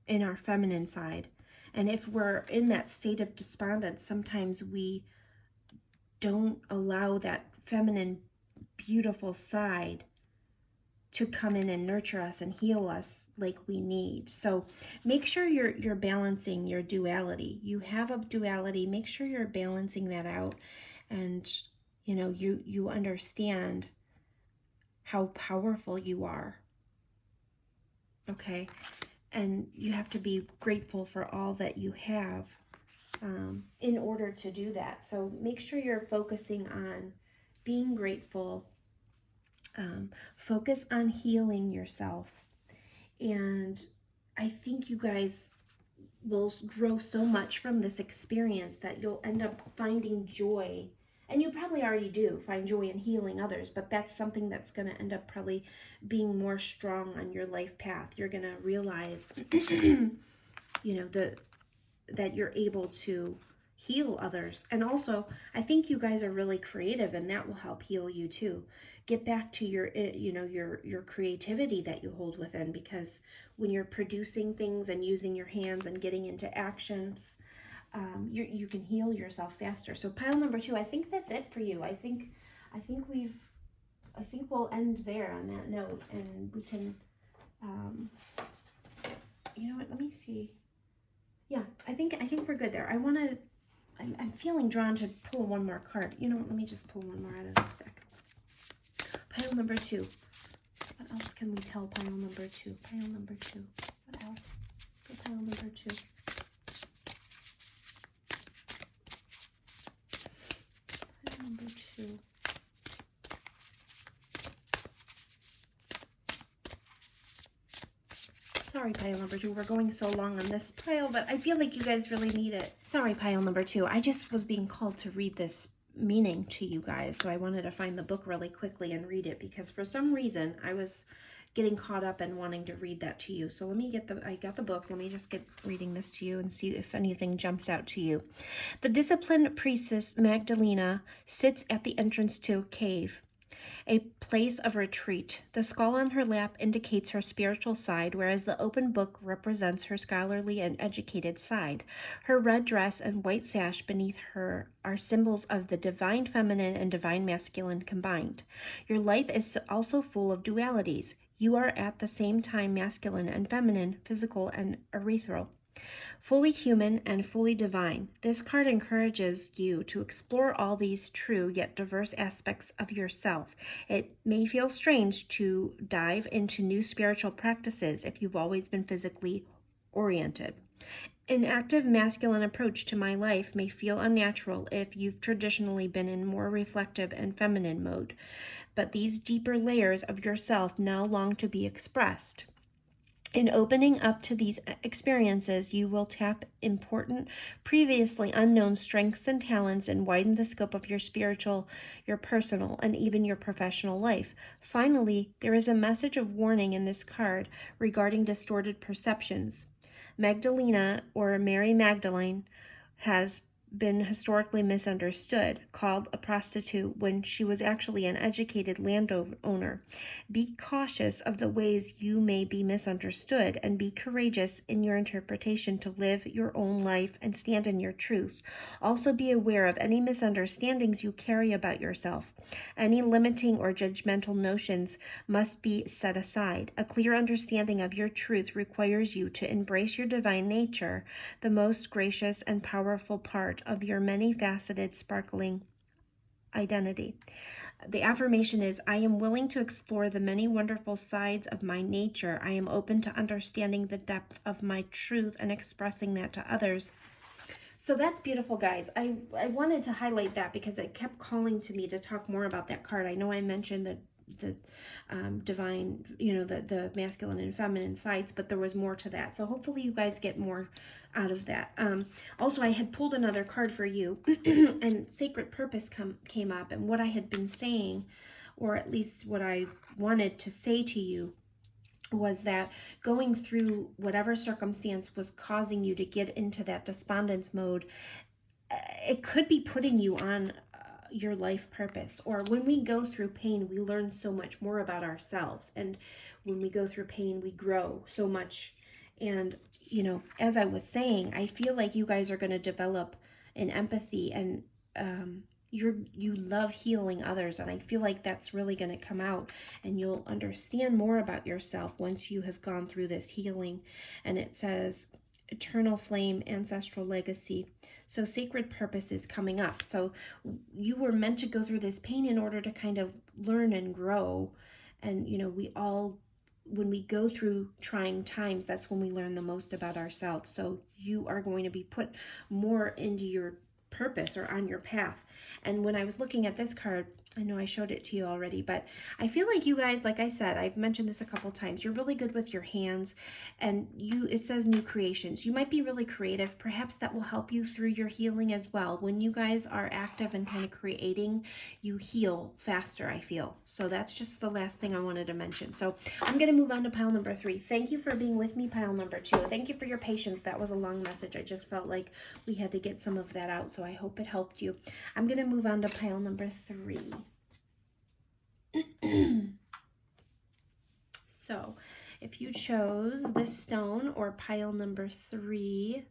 in our feminine side. And if we're in that state of despondence, sometimes we don't allow that feminine, beautiful side to come in and nurture us and heal us like we need. So make sure you're balancing your duality. You have a duality. Make sure you're balancing that out, and you understand how powerful you are. Okay, and you have to be grateful for all that you have in order to do that. So make sure you're focusing on being grateful. Focus on healing yourself. And I think you guys will grow so much from this experience that you'll end up finding joy. And you probably already do find joy in healing others, but that's something that's going to end up probably being more strong on your life path. You're going to realize, that you're able to heal others. And also, I think you guys are really creative, and that will help heal you too. Get back to your creativity that you hold within, because when you're producing things and using your hands and getting into actions, you can heal yourself faster. So pile number 2, I think that's it for you. I think we'll end there on that note, and we can, let me see. Yeah, I think we're good there. I'm feeling drawn to pull one more card. Let me just pull one more out of this deck. Pile number 2. What else can we tell pile number 2? Pile number 2. What else for pile number 2? Pile number 2. Sorry, pile number 2. We're going so long on this pile, but I feel like you guys really need it. Sorry, pile number 2. I just was being called to read this meaning to you guys, so I wanted to find the book really quickly and read it, because for some reason I was getting caught up and wanting to read that to you. So I got the book. Let me just get reading this to you and see if anything jumps out to you. The disciplined priestess Magdalena sits at the entrance to a cave, a place of retreat. The skull on her lap indicates her spiritual side, whereas the open book represents her scholarly and educated side. Her red dress and white sash beneath her are symbols of the divine feminine and divine masculine combined. Your life is also full of dualities. You are at the same time masculine and feminine, physical and ethereal, fully human and fully divine. This card encourages you to explore all these true yet diverse aspects of yourself. It may feel strange to dive into new spiritual practices if you've always been physically oriented. An active masculine approach to my life may feel unnatural if you've traditionally been in more reflective and feminine mode, but these deeper layers of yourself now long to be expressed. In opening up to these experiences, you will tap important, previously unknown strengths and talents and widen the scope of your spiritual, your personal, and even your professional life. Finally, there is a message of warning in this card regarding distorted perceptions. Magdalena, or Mary Magdalene, has been historically misunderstood, called a prostitute when she was actually an educated landowner. Be cautious of the ways you may be misunderstood and be courageous in your interpretation to live your own life and stand in your truth. Also be aware of any misunderstandings you carry about yourself. Any limiting or judgmental notions must be set aside. A clear understanding of your truth requires you to embrace your divine nature, the most gracious and powerful part of your many-faceted, sparkling identity. The affirmation is, I am willing to explore the many wonderful sides of my nature. I am open to understanding the depth of my truth and expressing that to others. So that's beautiful, guys. I wanted to highlight that because it kept calling to me to talk more about that card. I know I mentioned the divine, the masculine and feminine sides, but there was more to that. So hopefully you guys get more out of that. Also, I had pulled another card for you, and Sacred Purpose came up, and what I had been saying, or at least what I wanted to say to you, was that going through whatever circumstance was causing you to get into that despondence mode, it could be putting you on your life purpose. Or when we go through pain, we learn so much more about ourselves. And when we go through pain, we grow so much. And, as I was saying, I feel like you guys are going to develop an empathy, and you love healing others, and I feel like that's really going to come out, and you'll understand more about yourself once you have gone through this healing. And it says eternal flame, ancestral legacy. So Sacred Purpose is coming up. So you were meant to go through this pain in order to kind of learn and grow. And we all, when we go through trying times, that's when we learn the most about ourselves. So you are going to be put more into your purpose or on your path. And when I was looking at this card, I know I showed it to you already, but I feel like you guys, like I said, I've mentioned this a couple times, you're really good with your hands, and it says new creations. You might be really creative. Perhaps that will help you through your healing as well. When you guys are active and kind of creating, you heal faster, I feel. So that's just the last thing I wanted to mention. So I'm going to move on to pile number 3. Thank you for being with me, pile number 2. Thank you for your patience. That was a long message. I just felt like we had to get some of that out, so I hope it helped you. I'm going to move on to pile number 3. So if you chose this stone or pile number 3,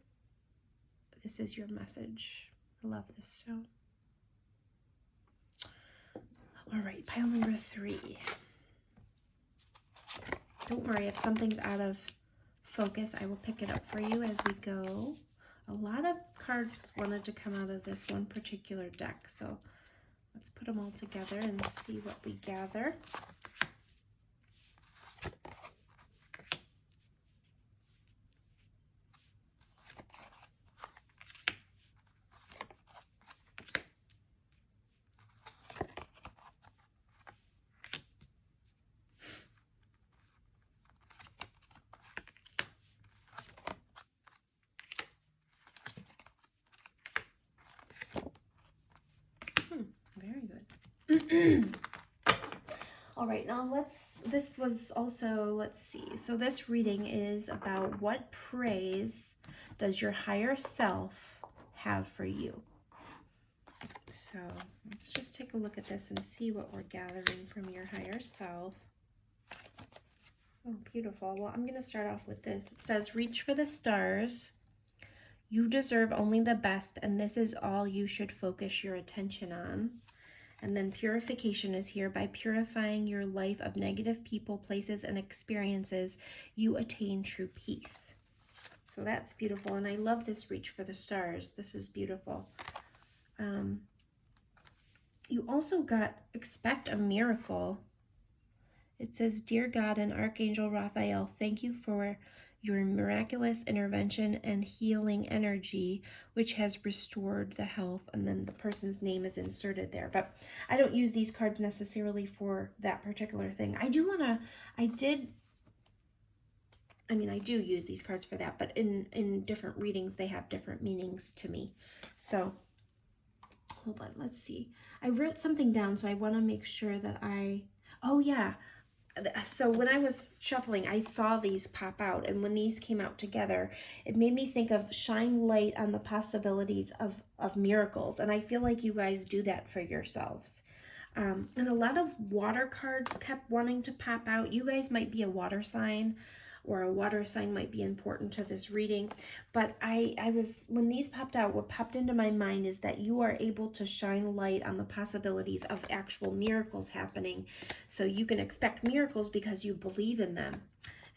this is your message. I love this stone. All right, pile number 3. Don't worry, if something's out of focus, I will pick it up for you as we go. A lot of cards wanted to come out of this one particular deck, so let's put them all together and see what we gather. Very good. All right, now this was also, let's see. So this reading is about what praise does your higher self have for you? So let's just take a look at this and see what we're gathering from your higher self. Oh, beautiful. Well, I'm going to start off with this. It says, reach for the stars. You deserve only the best, and this is all you should focus your attention on. And then purification is here. By purifying your life of negative people, places, and experiences, you attain true peace. So that's beautiful. And I love this reach for the stars. This is beautiful. You also got expect a miracle. It says, Dear God and Archangel Raphael, thank you for your miraculous intervention and healing energy, which has restored the health. And then the person's name is inserted there. But I don't use these cards necessarily for that particular thing. I I mean, I do use these cards for that, but in different readings, they have different meanings to me. So, hold on, let's see. I wrote something down, so I want to make sure that oh yeah. So when I was shuffling, I saw these pop out, and when these came out together, it made me think of shine light on the possibilities of miracles. And I feel like you guys do that for yourselves. And a lot of water cards kept wanting to pop out. You guys might be a water sign, or a water sign might be important to this reading. But when these popped out, what popped into my mind is that you are able to shine light on the possibilities of actual miracles happening. So you can expect miracles because you believe in them.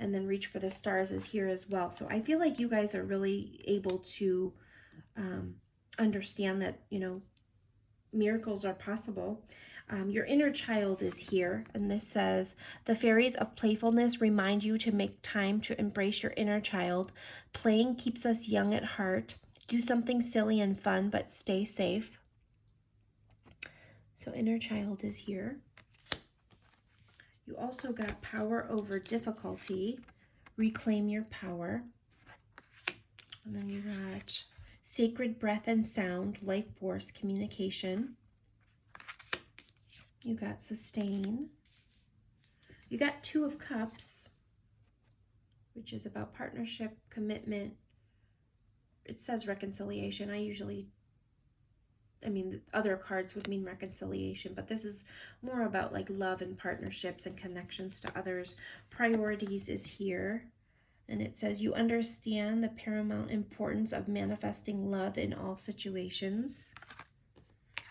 And then reach for the stars is here as well. So I feel like you guys are really able to understand that, miracles are possible. Your inner child is here, and this says, the fairies of playfulness remind you to make time to embrace your inner child. Playing keeps us young at heart. Do something silly and fun, but stay safe. So inner child is here. You also got power over difficulty. Reclaim your power. And then you got sacred breath and sound, life force, communication. You got sustain. You got Two of Cups, which is about partnership, commitment. It says reconciliation. The other cards would mean reconciliation, but this is more about like love and partnerships and connections to others. Priorities is here. And it says you understand the paramount importance of manifesting love in all situations.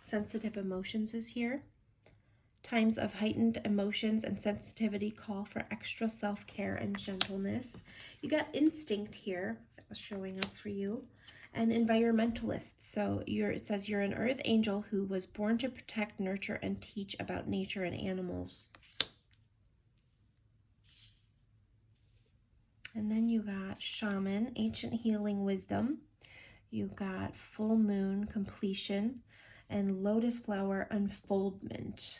Sensitive emotions is here. Times of heightened emotions and sensitivity call for extra self-care and gentleness. You got instinct here that was showing up for you. And environmentalist. So it says you're an earth angel who was born to protect, nurture, and teach about nature and animals. And then you got shaman, ancient healing wisdom. You got full moon, completion, and lotus flower, unfoldment.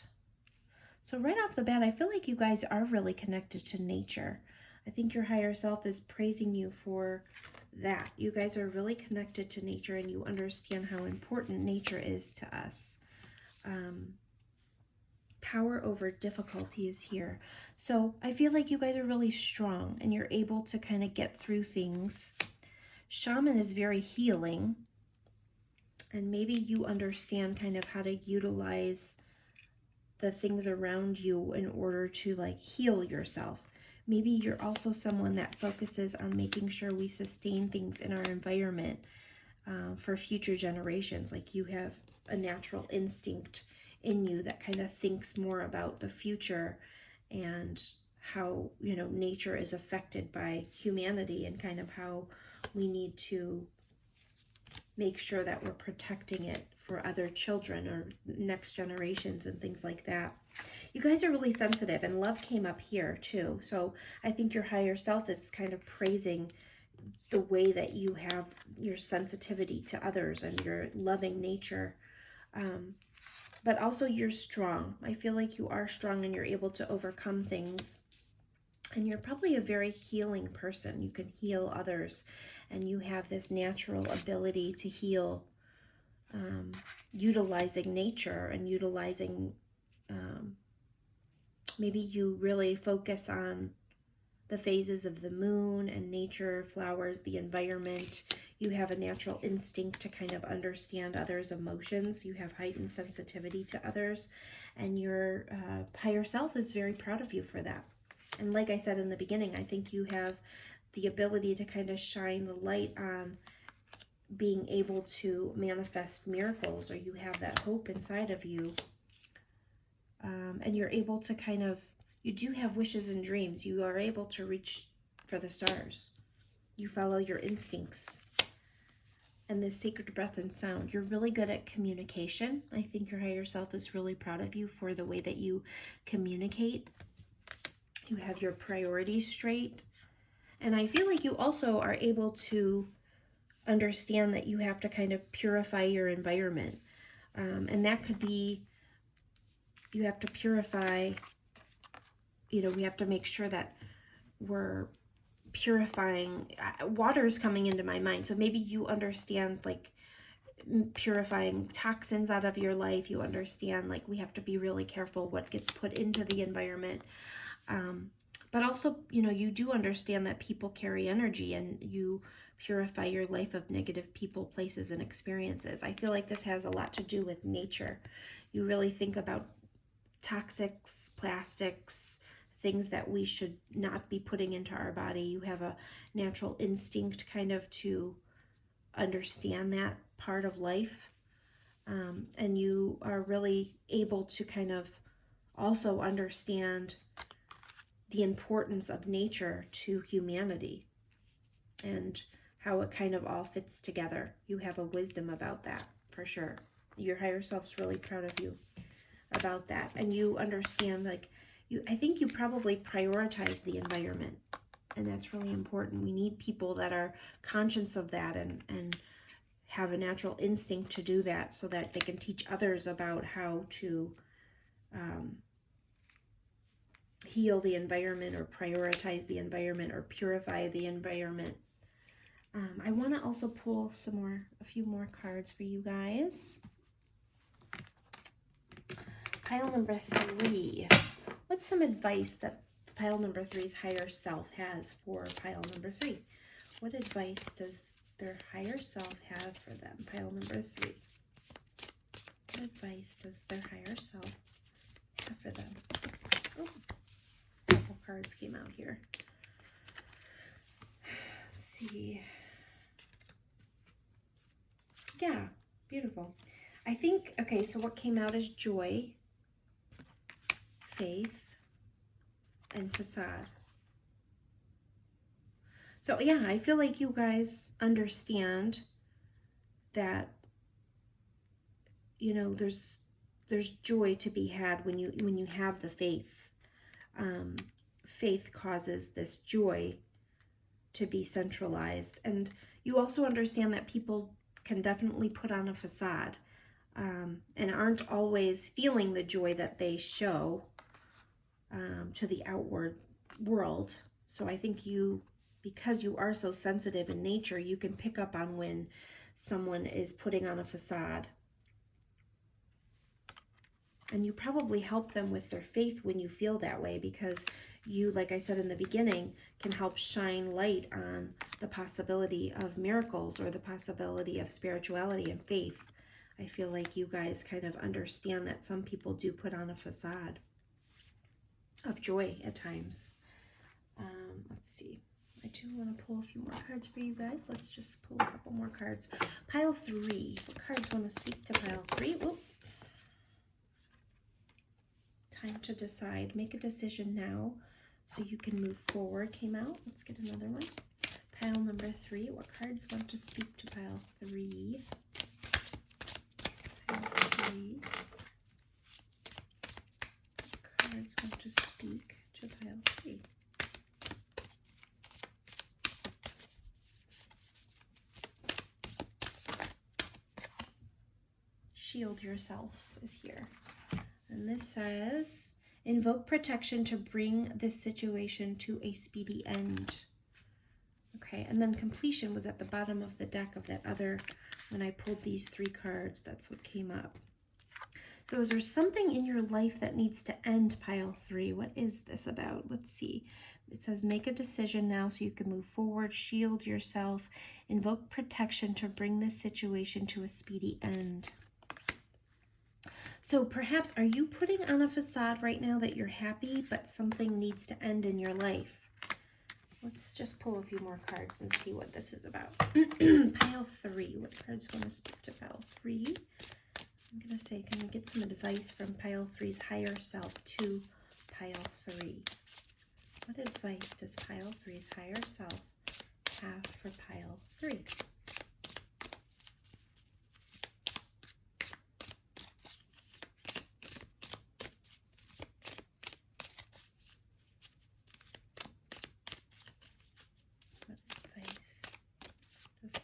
So right off the bat, I feel like you guys are really connected to nature. I think your higher self is praising you for that. You guys are really connected to nature, and you understand how important nature is to us. Power over difficulty is here. So I feel like you guys are really strong, and you're able to kind of get through things. Shaman is very healing, and maybe you understand kind of how to utilize the things around you in order to like heal yourself. Maybe you're also someone that focuses on making sure we sustain things in our environment for future generations. Like you have a natural instinct in you that kind of thinks more about the future and how, nature is affected by humanity, and kind of how we need to make sure that we're protecting it for other children or next generations and things like that. You guys are really sensitive, and love came up here too. So I think your higher self is kind of praising the way that you have your sensitivity to others and your loving nature. But also you're strong. I feel like you are strong, and you're able to overcome things. And you're probably a very healing person. You can heal others, and you have this natural ability to heal, utilizing nature and utilizing, maybe you really focus on the phases of the moon and nature, flowers, the environment. You have a natural instinct to kind of understand others' emotions. You have heightened sensitivity to others, and your higher self is very proud of you for that. And like I said in the beginning, I think you have the ability to kind of shine the light on being able to manifest miracles, or you have that hope inside of you. And you're able to you do have wishes and dreams. You are able to reach for the stars. You follow your instincts. And this sacred breath and sound. You're really good at communication. I think your higher self is really proud of you for the way that you communicate. You have your priorities straight. And I feel like you also are able to understand that you have to kind of purify your environment. And that could be, you have to purify, we have to make sure that we're purifying. Water is coming into my mind. So maybe you understand like purifying toxins out of your life. You understand like we have to be really careful what gets put into the environment. But also, you do understand that people carry energy, and you purify your life of negative people, places, and experiences. I feel like this has a lot to do with nature. You really think about toxics, plastics, things that we should not be putting into our body. You have a natural instinct kind of to understand that part of life. And you are really able to kind of also understand the importance of nature to humanity and how it kind of all fits together. You have a wisdom about that, for sure. Your higher self's really proud of you about that. And you understand, like, I think you probably prioritize the environment, and that's really important. We need people that are conscious of that and have a natural instinct to do that, so that they can teach others about how to heal the environment, or prioritize the environment, or purify the environment. I want to also pull a few more cards for you guys. Pile number 3. What's some advice that pile number 3's higher self has for pile number 3? What advice does their higher self have for them? Pile number 3. What advice does their higher self have for them? Oh, several cards came out here. Let's see. Yeah, beautiful. I think, okay, so what came out is joy, faith, and facade. So yeah, I feel like you guys understand that, there's joy to be had when you have the faith. Faith causes this joy to be centralized, and you also understand that people can definitely put on a facade, and aren't always feeling the joy that they show to the outward world. So I think because you are so sensitive in nature, you can pick up on when someone is putting on a facade. And you probably help them with their faith when you feel that way, because you, like I said in the beginning, can help shine light on the possibility of miracles, or the possibility of spirituality and faith. I feel like you guys kind of understand that some people do put on a facade of joy at times. Let's see. I do want to pull a few more cards for you guys. Let's just pull a couple more cards. Pile 3. What cards want to speak to pile 3? Whoop. Time to decide. Make a decision now so you can move forward came out. Let's get another one. Pile number 3. What cards want to speak to pile 3? Pile 3. What cards want to speak to pile 3? Shield yourself is here. And this says, invoke protection to bring this situation to a speedy end. Okay, and then completion was at the bottom of the deck of that other, when I pulled these 3 cards, that's what came up. So is there something in your life that needs to end, pile 3? What is this about? Let's see. It says, make a decision now so you can move forward, shield yourself, invoke protection to bring this situation to a speedy end. So perhaps, are you putting on a facade right now that you're happy, but something needs to end in your life? Let's just pull a few more cards and see what this is about. Pile 3. What cards want to speak to pile 3? I'm going to say, can we get some advice from pile 3's higher self to pile 3? What advice does pile 3's higher self have for pile 3?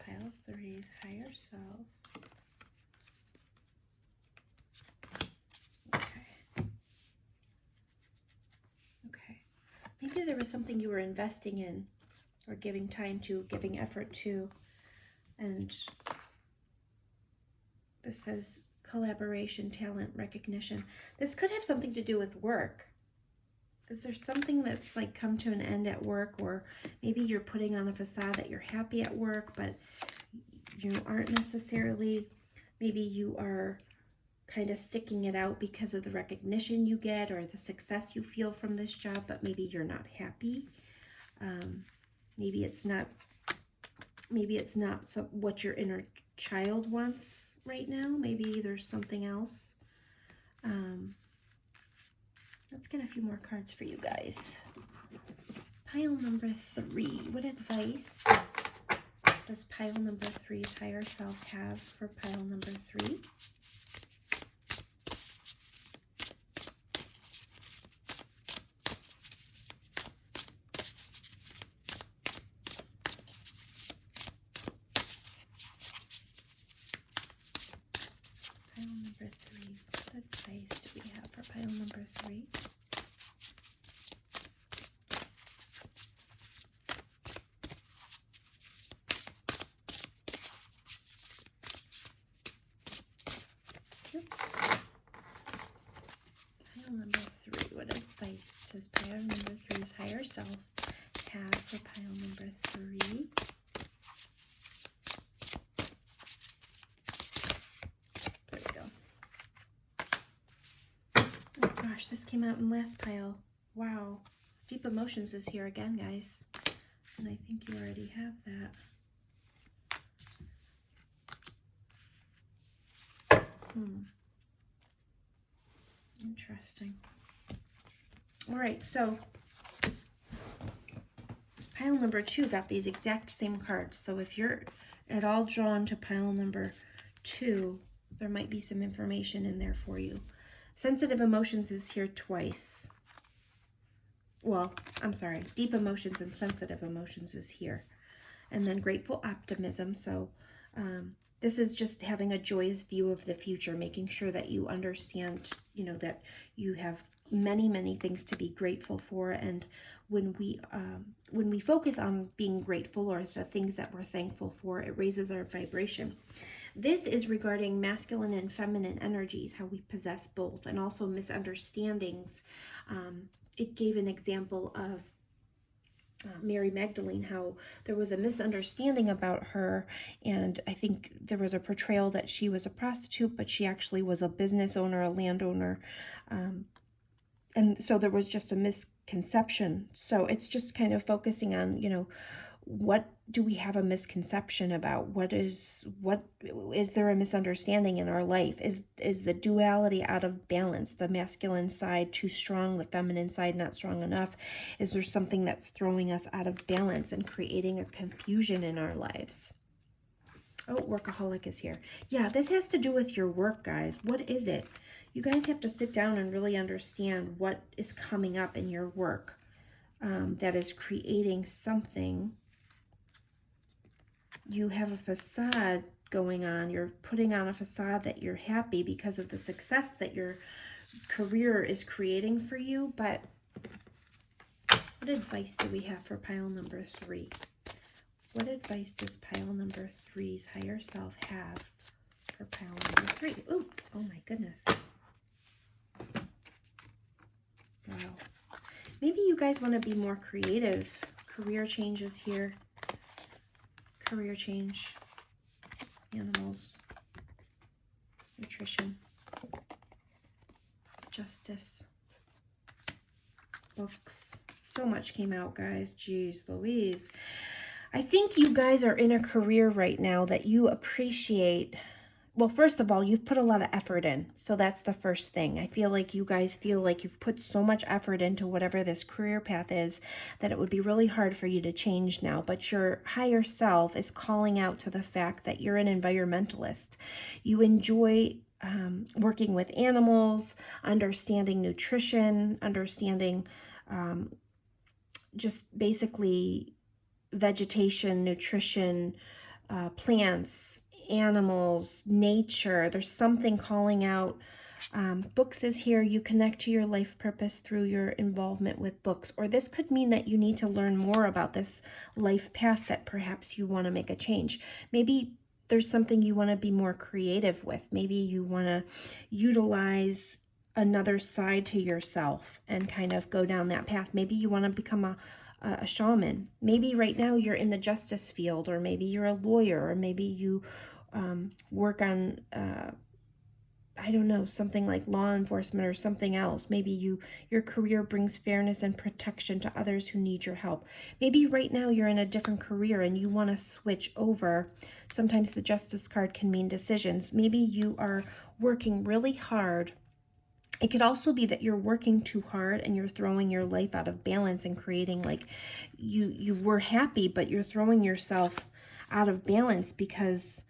Pile 3's higher self. Okay. Maybe there was something you were investing in, or giving time to, giving effort to. And this says collaboration, talent, recognition. This could have something to do with work. Is there something that's like come to an end at work, or maybe you're putting on a facade that you're happy at work, but you aren't necessarily. Maybe you are kind of sticking it out because of the recognition you get or the success you feel from this job, but maybe you're not happy. Maybe it's not what your inner child wants right now. Maybe there's something else. Let's get a few more cards for you guys. Pile number 3. What advice does pile number 3's higher self have for pile number 3? Pile number 3. What advice do we have for pile number 3? Pile number 3. What advice does pile number 3's higher self have for pile number 3? There we go. Oh gosh, this came out in last pile. Wow. Deep Emotions is here again, guys. And I think you already have that. Interesting. All right, so pile number 2 got these exact same cards. So if you're at all drawn to pile number 2, there might be some information in there for you. Sensitive Emotions is here twice. Well, I'm sorry. Deep Emotions and Sensitive Emotions is here. And then Grateful Optimism. So this is just having a joyous view of the future, making sure that you understand, that you have many, many things to be grateful for. And when we focus on being grateful or the things that we're thankful for, it raises our vibration. This is regarding masculine and feminine energies, how we possess both, and also misunderstandings. It gave an example of Mary Magdalene, how there was a misunderstanding about her, and I think there was a portrayal that she was a prostitute, but she actually was a business owner, a landowner, and so there was just a misconception. So it's just kind of focusing on, what do we have a misconception about? What is there a misunderstanding in our life? Is the duality out of balance? The masculine side too strong, the feminine side not strong enough? Is there something that's throwing us out of balance and creating a confusion in our lives? Oh, Workaholic is here. Yeah, this has to do with your work, guys. What is it? You guys have to sit down and really understand what is coming up in your work that is creating something. You have a facade going on. You're putting on a facade that you're happy because of the success that your career is creating for you. But what advice do we have for pile number 3? What advice does pile number 3's higher self have for pile number 3? Ooh, oh my goodness. Wow. Maybe you guys want to be more creative. Career changes here. Career change, animals, nutrition, justice, books. So much came out, guys. Jeez Louise. I think you guys are in a career right now that you appreciate. Well, first of all, you've put a lot of effort in. So that's the first thing. I feel like you guys feel like you've put so much effort into whatever this career path is that it would be really hard for you to change now. But your higher self is calling out to the fact that you're an environmentalist. You enjoy working with animals, understanding nutrition, understanding just basically vegetation, nutrition, plants, animals, nature. There's something calling out Books is here. You connect to your life purpose through your involvement with books. Or this could mean that you need to learn more about this life path that perhaps you want to make a change. Maybe there's something you want to be more creative with. Maybe you want to utilize another side to yourself and kind of go down that path. Maybe you want to become a shaman. Maybe right now you're in the justice field, or maybe you're a lawyer, or maybe you work on I don't know, something like law enforcement or something else. Maybe your career brings fairness and protection to others who need your help. Maybe right now you're in a different career and you want to switch over. Sometimes the Justice card can mean decisions. Maybe you are working really hard. It could also be that you're working too hard and you're throwing your life out of balance and creating, like, you were happy, but you're throwing yourself out of balance because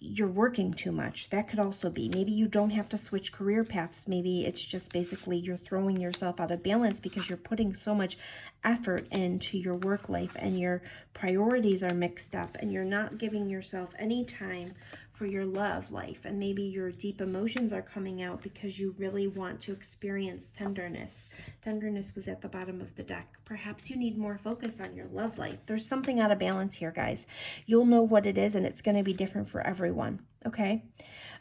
you're working too much. That could also be. Maybe you don't have to switch career paths. Maybe it's just basically you're throwing yourself out of balance because you're putting so much effort into your work life and your priorities are mixed up and you're not giving yourself any time for your love life. And maybe your deep emotions are coming out because you really want to experience tenderness. Tenderness was at the bottom of the deck. Perhaps you need more focus on your love life. There's something out of balance here, guys. You'll know what it is, and it's going to be different for everyone, okay?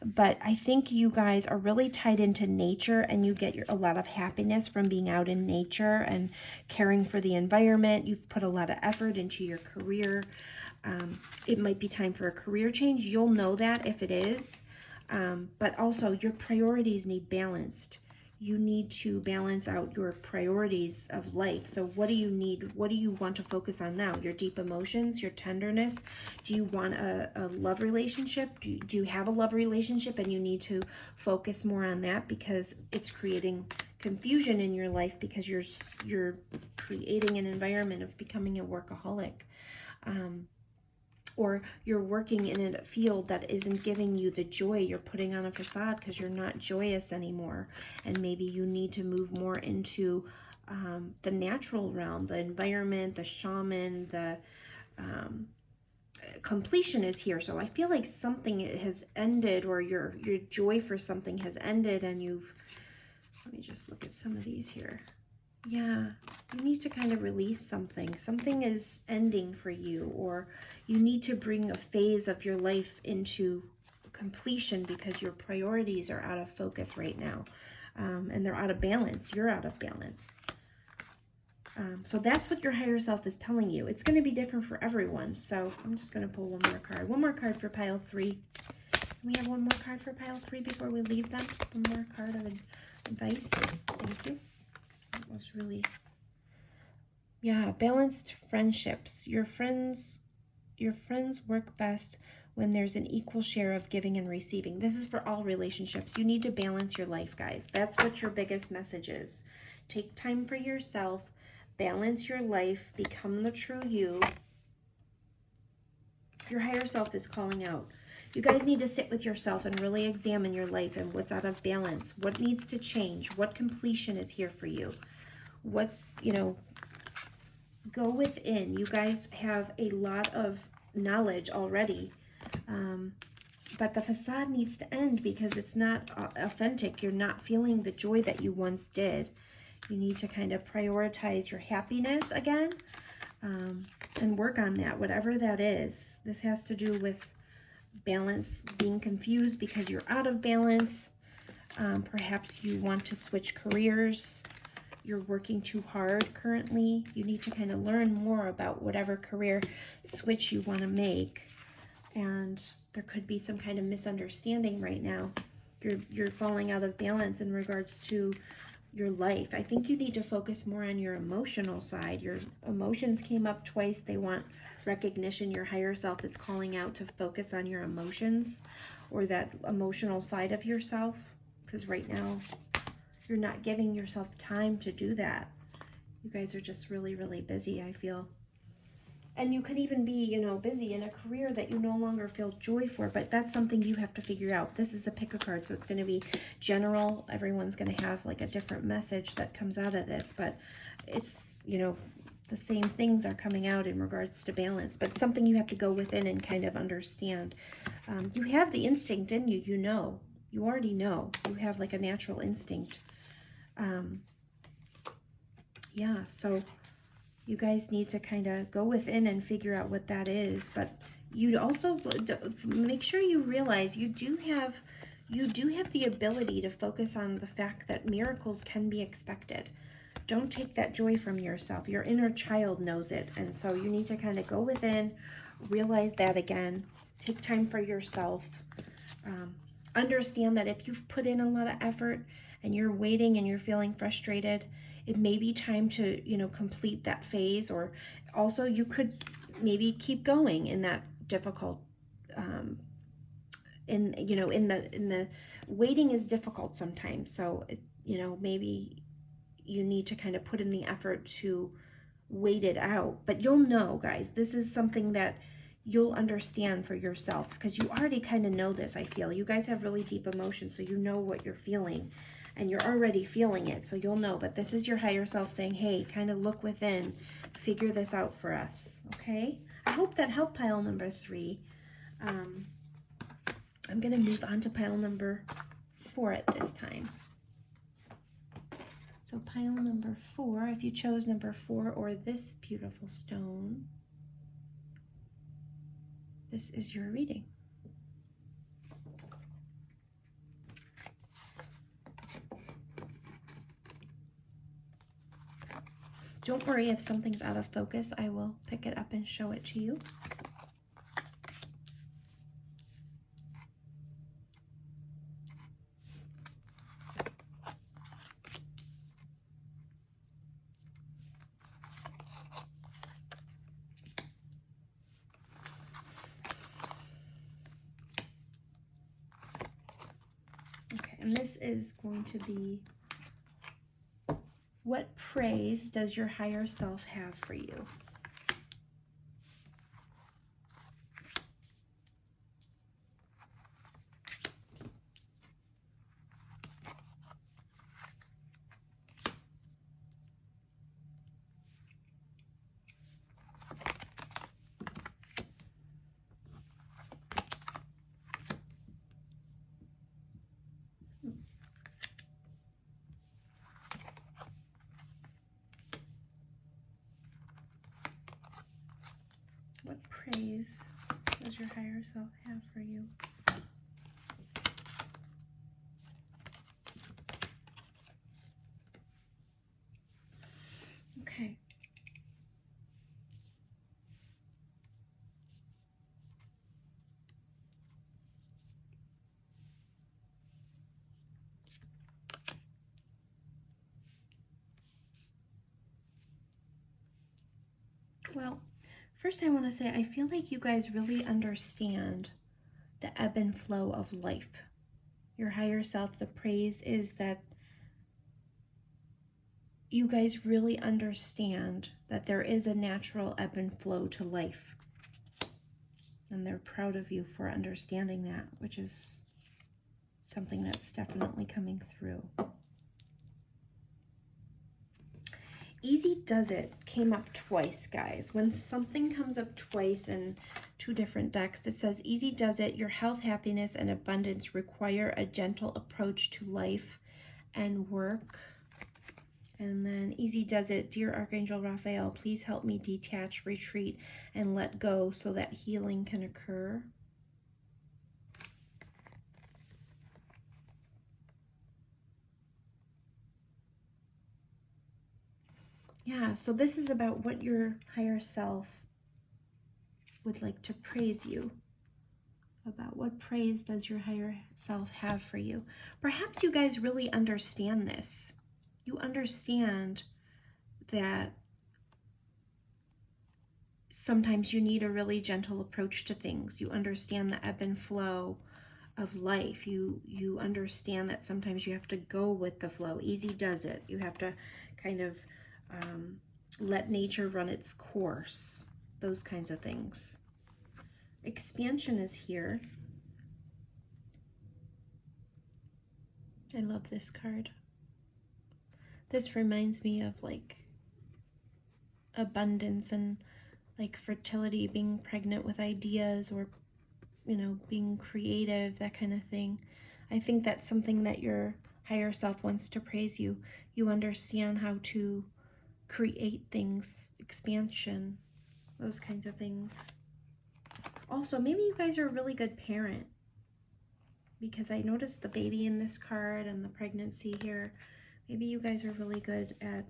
But I think you guys are really tied into nature, and you get a lot of happiness from being out in nature and caring for the environment. You've put a lot of effort into your career. It might be time for a career change. You'll know that if it is. But also your priorities need balanced. You need to balance out your priorities of life. So what do you need? What do you want to focus on now? Your deep emotions, your tenderness. Do you want a love relationship? Do you have a love relationship and you need to focus more on that because it's creating confusion in your life because you're creating an environment of becoming a workaholic. Or you're working in a field that isn't giving you the joy. You're putting on a facade because you're not joyous anymore. And maybe you need to move more into the natural realm, the environment, the shaman, the completion is here. So I feel like something has ended, or your joy for something has ended, and let me just look at some of these here. Yeah, you need to kind of release something. Something is ending for you, or you need to bring a phase of your life into completion because your priorities are out of focus right now. And they're out of balance. You're out of balance. So that's what your higher self is telling you. It's going to be different for everyone. So I'm just going to pull one more card. One more card for pile 3. Can we have one more card for pile 3 before we leave them? One more card of advice. Thank you. That was really, yeah, balanced friendships. Your friends work best when there's an equal share of giving and receiving. This is for all relationships. You need to balance your life, guys. That's what your biggest message is. Take time for yourself, balance your life, become the true you. Your higher self is calling out. You guys need to sit with yourself and really examine your life and what's out of balance, what needs to change, what completion is here for you. What's, go within. You guys have a lot of knowledge already, but the facade needs to end because it's not authentic. You're not feeling the joy that you once did. You need to kind of prioritize your happiness again, and work on that, whatever that is. This has to do with balance, being confused because you're out of balance. Perhaps you want to switch careers. You're working too hard currently. You need to kind of learn more about whatever career switch you want to make. And there could be some kind of misunderstanding right now. You're falling out of balance in regards to your life. I think you need to focus more on your emotional side. Your emotions came up twice. They want recognition. Your higher self is calling out to focus on your emotions or that emotional side of yourself, because right now you're not giving yourself time to do that. You guys are just really, really busy, I feel. And you could even be, busy in a career that you no longer feel joy for, but that's something you have to figure out. This is a pick a card, so it's going to be general. Everyone's going to have like a different message that comes out of this, but it's, the same things are coming out in regards to balance, but something you have to go within and kind of understand. You have the instinct in you, You already know. You have like a natural instinct. Yeah, so you guys need to kind of go within and figure out what that is. But you also make sure you realize you do have the ability to focus on the fact that miracles can be expected. Don't take that joy from yourself. Your inner child knows it. And so you need to kind of go within, realize that again, take time for yourself. Understand that if you've put in a lot of effort and you're waiting and you're feeling frustrated, it may be time to, complete that phase. Or also you could maybe keep going in that difficult, in the waiting is difficult sometimes. So, maybe you need to kind of put in the effort to wait it out. But you'll know, guys, this is something that you'll understand for yourself, because you already kind of know this. I feel you guys have really deep emotions, so you know what you're feeling and you're already feeling it, so you'll know. But this is your higher self saying, hey, kind of look within, figure this out for us. Okay, I hope that helped pile number 3. I'm going to move on to pile number 4 at this time. So pile number 4, if you chose number 4 or this beautiful stone, this is your reading. Don't worry if something's out of focus. I will pick it up and show it to you. Okay, and this is going to be, what praise does your higher self have for you? What praise does your higher self have for you? Okay. Well, first I want to say I feel like you guys really understand the ebb and flow of life. Your higher self, the praise is that you guys really understand that there is a natural ebb and flow to life. And they're proud of you for understanding that, which is something that's definitely coming through. Easy Does It came up twice, guys. When something comes up twice in 2 different decks, that says, Easy Does It, your health, happiness, and abundance require a gentle approach to life and work. And then Easy Does It, Dear Archangel Raphael, please help me detach, retreat, and let go so that healing can occur. Yeah, so this is about what your higher self would like to praise you about. What praise does your higher self have for you? Perhaps you guys really understand this. You understand that sometimes you need a really gentle approach to things. You understand the ebb and flow of life. You understand that sometimes you have to go with the flow. Easy Does It. You have to kind of let nature run its course. Those kinds of things. Expansion is here. I love this card. This reminds me of like abundance and like fertility, being pregnant with ideas, or being creative, that kind of thing. I think that's something that your higher self wants to praise you. You understand how to create things, expansion, those kinds of things. Also, maybe you guys are a really good parent, because I noticed the baby in this card and the pregnancy here. Maybe you guys are really good at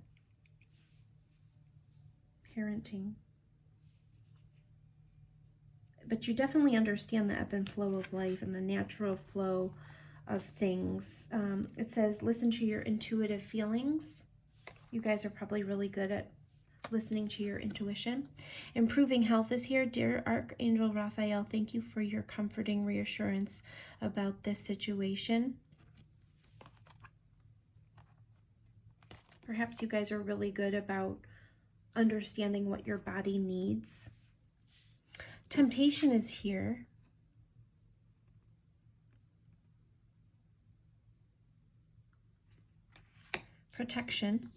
parenting. But you definitely understand the ebb and flow of life and the natural flow of things. It says, listen to your intuitive feelings. You guys are probably really good at listening to your intuition. Improving health is here. Dear Archangel Raphael, thank you for your comforting reassurance about this situation. Perhaps you guys are really good about understanding what your body needs. Temptation is here. Protection.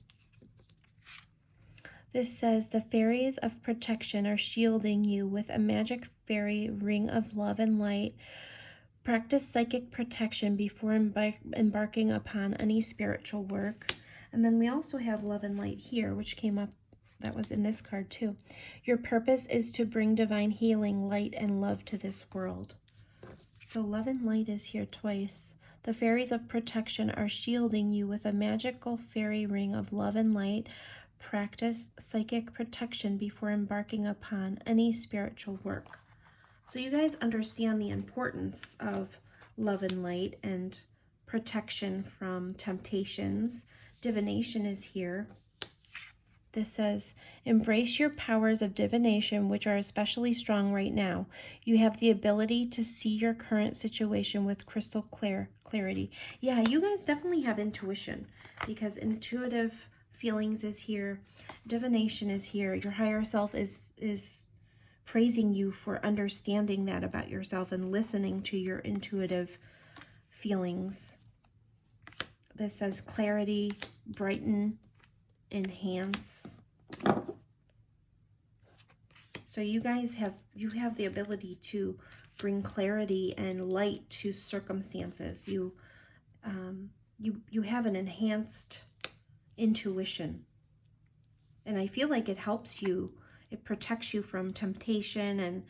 This says, the fairies of protection are shielding you with a magic fairy ring of love and light. Practice psychic protection before embarking upon any spiritual work. And then we also have love and light here, which came up, that was in this card too. Your purpose is to bring divine healing, light, and love to this world. So love and light is here twice. The fairies of protection are shielding you with a magical fairy ring of love and light. Practice psychic protection before embarking upon any spiritual work. So you guys understand the importance of love and light and protection from temptations. Divination is here. This says, embrace your powers of divination, which are especially strong right now. You have the ability to see your current situation with crystal clarity. Yeah, you guys definitely have intuition, because intuitive feelings is here. Divination is here. Your higher self is praising you for understanding that about yourself and listening to your intuitive feelings. This says clarity, brighten, enhance. So you guys have the ability to bring clarity and light to circumstances. You have an enhanced intuition, and I feel like it helps you. It protects you from temptation, and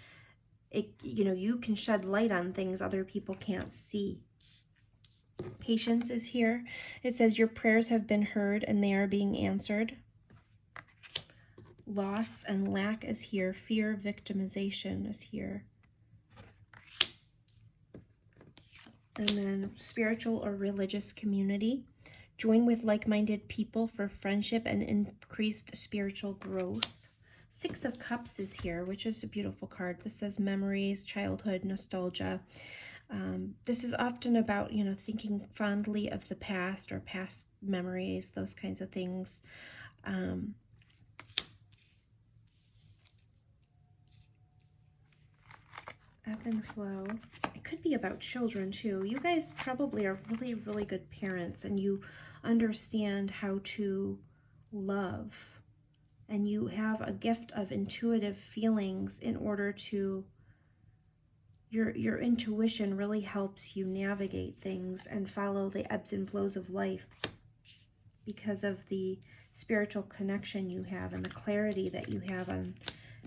you can shed light on things other people can't see. Patience is here. It says your prayers have been heard and they are being answered. Loss and lack is here. Fear, victimization is here. And then spiritual or religious community. Join with like-minded people for friendship and increased spiritual growth. Six of Cups is here, which is a beautiful card. This says memories, childhood, nostalgia. This is often about, thinking fondly of the past or past memories, those kinds of things. Ebb and flow. It could be about children too. You guys probably are really, really good parents, and you understand how to love, and you have a gift of intuitive feelings in order to your intuition really helps you navigate things and follow the ebbs and flows of life because of the spiritual connection you have and the clarity that you have on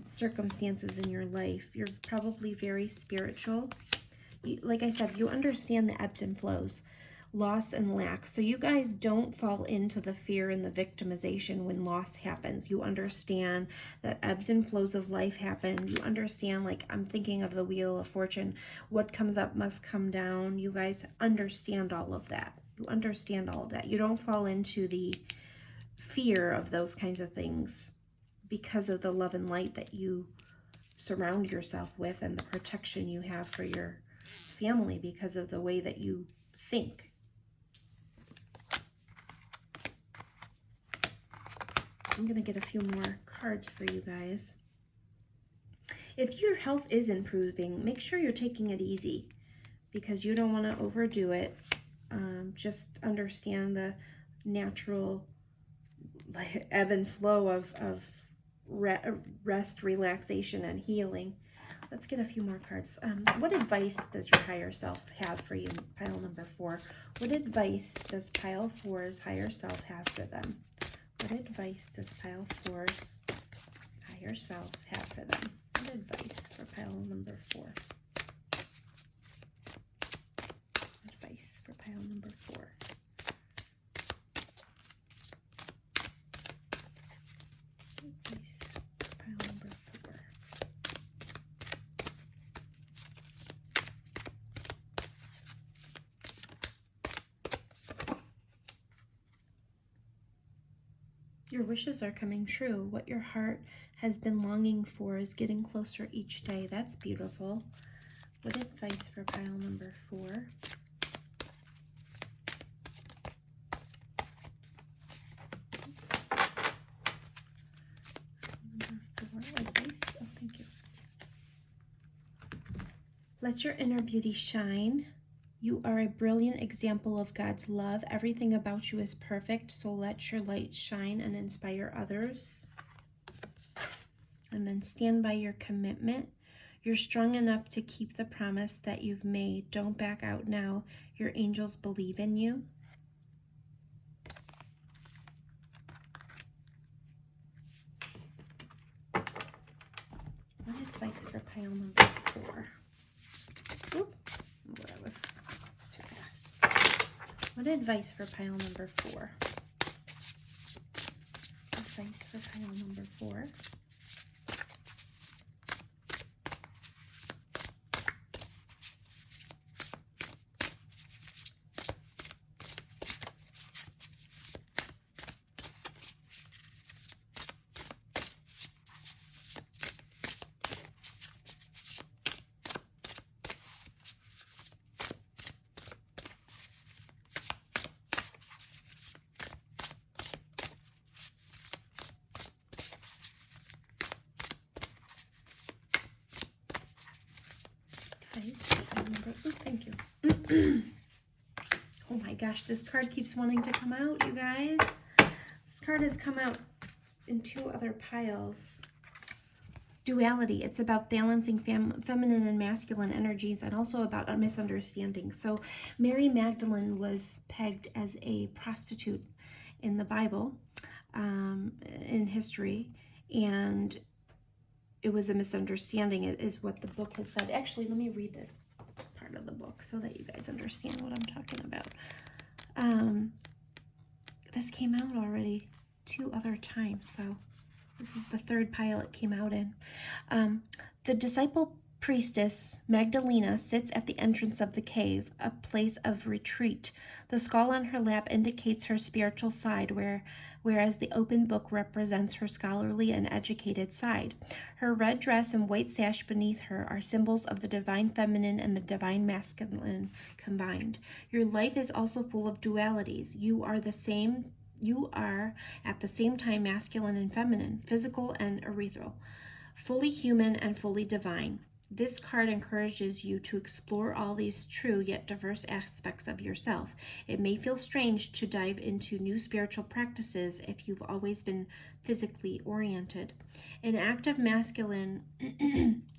circumstances in your life. You're probably very spiritual. Like I said, you understand the ebbs and flows, loss and lack. So you guys don't fall into the fear and the victimization when loss happens. You understand that ebbs and flows of life happen. You understand, like I'm thinking of the Wheel of Fortune, what comes up must come down. You guys understand all of that. You understand all of that. You don't fall into the fear of those kinds of things because of the love and light that you surround yourself with and the protection you have for your family because of the way that you think. I'm going to get a few more cards for you guys. If your health is improving, make sure you're taking it easy because you don't want to overdo it. Just understand the natural ebb and flow of rest, relaxation, and healing. Let's get a few more cards. What advice does your higher self have for you? Pile number 4. What advice does pile 4's higher self have for them? What advice does pile 4's higher self have for them? What advice for pile number 4? Advice for pile number 4. Advice for pile number 4. Your wishes are coming true. What your heart has been longing for is getting closer each day. That's beautiful. What advice for pile number 4? Number 4, advice. Oh, thank you. Let your inner beauty shine. You are a brilliant example of God's love. Everything about you is perfect, so let your light shine and inspire others. And then stand by your commitment. You're strong enough to keep the promise that you've made. Don't back out now. Your angels believe in you. What advice for pile number 4? Oop, that was too fast. What advice for pile number 4? Advice for pile number 4. Oh, thank you. Oh my gosh, this card keeps wanting to come out, you guys. This card has come out in 2 other piles. Duality. It's about balancing feminine and masculine energies, and also about a misunderstanding. So Mary Magdalene was pegged as a prostitute in the Bible, in history, and it was a misunderstanding, is what the book has said. Actually, let me read this part of the book so that you guys understand what I'm talking about. This came out already 2 other times, so this is the 3rd pile it came out in. The disciple priestess Magdalena sits at the entrance of the cave, a place of retreat. The skull on her lap indicates her spiritual side, whereas the open book represents her scholarly and educated side. Her red dress and white sash beneath her are symbols of the divine feminine and the divine masculine combined. Your life is also full of dualities. You are at the same time masculine and feminine, physical and ethereal, fully human and fully divine. This card encourages you to explore all these true yet diverse aspects of yourself. It may feel strange to dive into new spiritual practices if you've always been physically oriented. An active masculine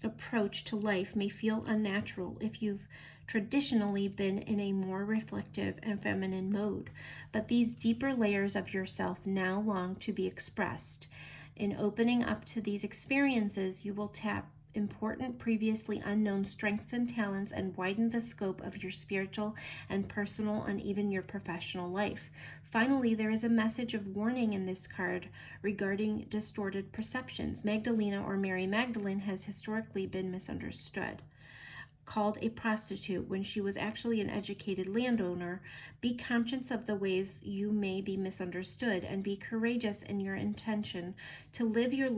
approach to life may feel unnatural if you've traditionally been in a more reflective and feminine mode, but these deeper layers of yourself now long to be expressed. In opening up to these experiences, you will tap important previously unknown strengths and talents and widen the scope of your spiritual and personal and even your professional life. Finally, there is a message of warning in this card regarding distorted perceptions. Magdalena, or Mary Magdalene, has historically been misunderstood, called a prostitute when she was actually an educated landowner. Be conscious of the ways you may be misunderstood, and be courageous in your intention to live your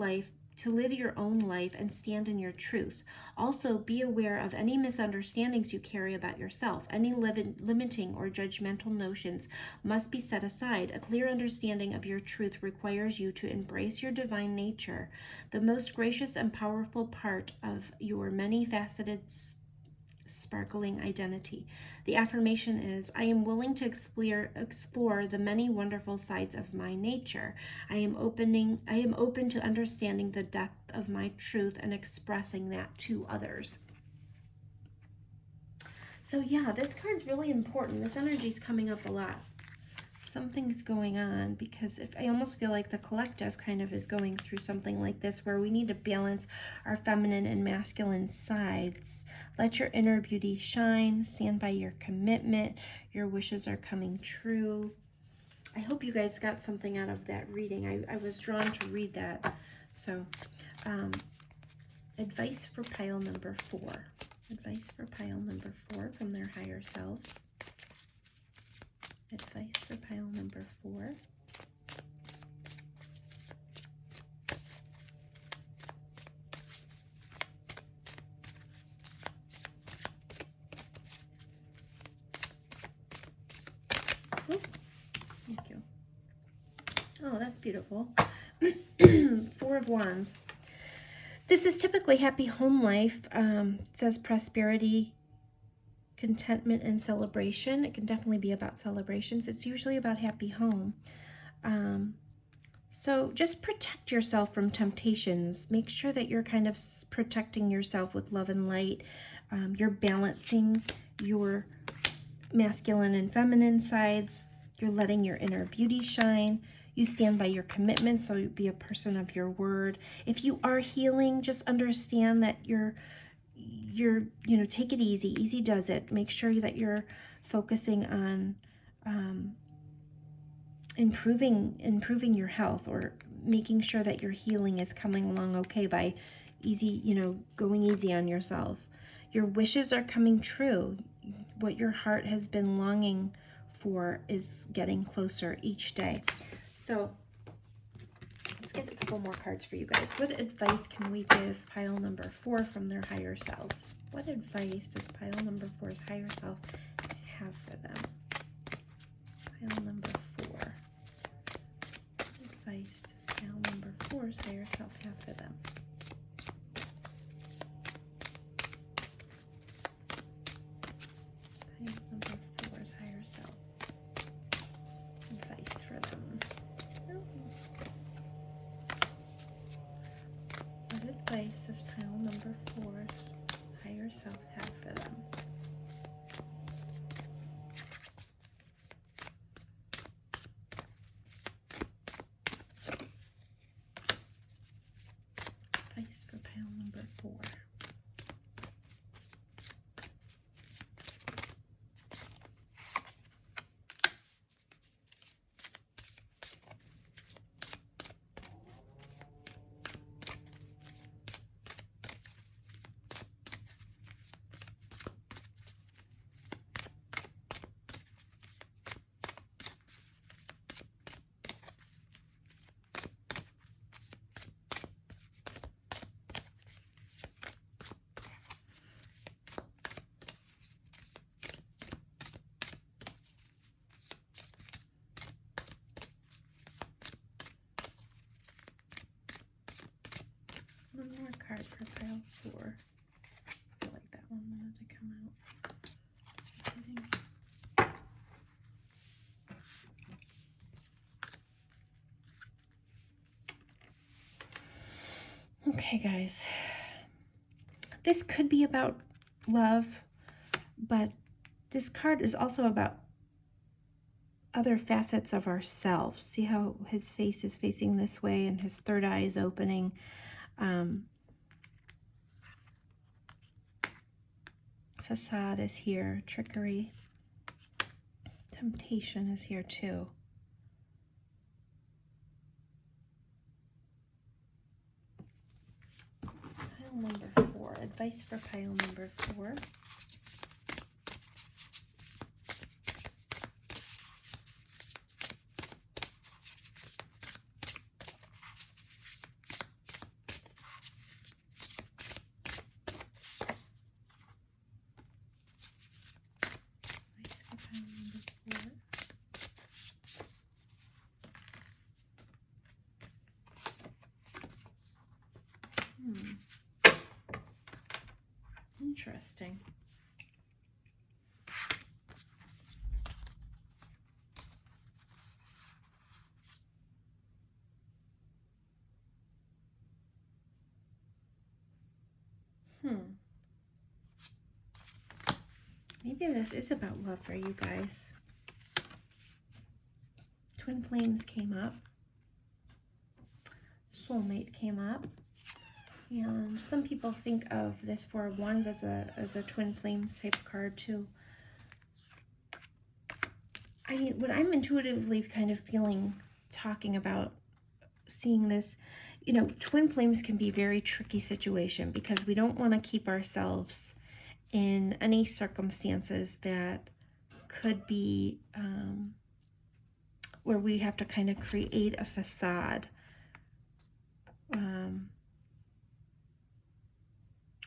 own life and stand in your truth. Also, be aware of any misunderstandings you carry about yourself. Any limiting or judgmental notions must be set aside. A clear understanding of your truth requires you to embrace your divine nature, the most gracious and powerful part of your many-faceted sparkling identity. The affirmation is, I am willing to explore the many wonderful sides of my nature. I am open to understanding the depth of my truth and expressing that to others. So yeah, this card's really important. This energy's coming up a lot. Something's going on, because if I almost feel like the collective kind of is going through something like this, where we need to balance our feminine and masculine sides. Let your inner beauty shine. Stand by your commitment. Your wishes are coming true. I hope you guys got something out of that reading. I was drawn to read that. So, advice for pile number 4. Advice for pile number 4 from their higher selves. Advice for pile number 4. Ooh, thank you. Oh, that's beautiful. 4 of Wands. This is typically happy home life. It says prosperity, contentment, and celebration. It can definitely be about celebrations. It's usually about happy home. So just protect yourself from temptations. Make sure that you're kind of protecting yourself with love and light. You're balancing your masculine and feminine sides. You're letting your inner beauty shine. You stand by your commitments, so you be a person of your word. If you are healing, just understand that you're take it easy. Easy does it. Make sure that you're focusing on improving your health, or making sure that your healing is coming along okay by going easy on yourself. Your wishes are coming true. What your heart has been longing for is getting closer each day. So let's get a couple more cards for you guys. What advice can we give pile number 4 from their higher selves? What advice does pile number 4's higher self have for them? Pile number 4. What advice does pile number 4's higher self have for them? Pile number 4's higher self. Advice for them. What advice does pile number 4's higher self have for them? Advice for pile number 4. One more card for pile 4. I feel like that one wanted to come out. Just kidding. Okay, guys. This could be about love, but this card is also about other facets of ourselves. See how his face is facing this way and his third eye is opening. Facade is here. Trickery. Temptation is here too. Pile number 4. Advice for pile number 4. Interesting. Maybe this is about love for you guys. Twin flames came up. Soulmate came up. And some people think of this Four of Wands as a twin flames type card too. I mean, what I'm intuitively kind of feeling, talking about, seeing this, you know, twin flames can be a very tricky situation because we don't want to keep ourselves in any circumstances that could be where we have to kind of create a facade.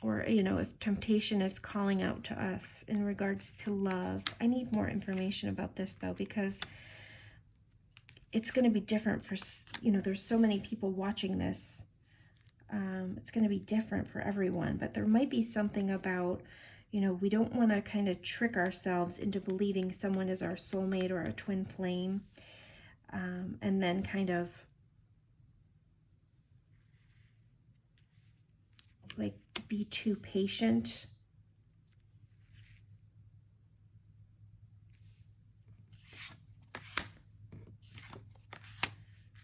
Or, you know, if temptation is calling out to us in regards to love. I need more information about this, though, because it's going to be different for, you know, there's so many people watching this. It's going to be different for everyone, but there might be something about, you know, we don't want to kind of trick ourselves into believing someone is our soulmate or a twin flame, and then kind of like be too patient.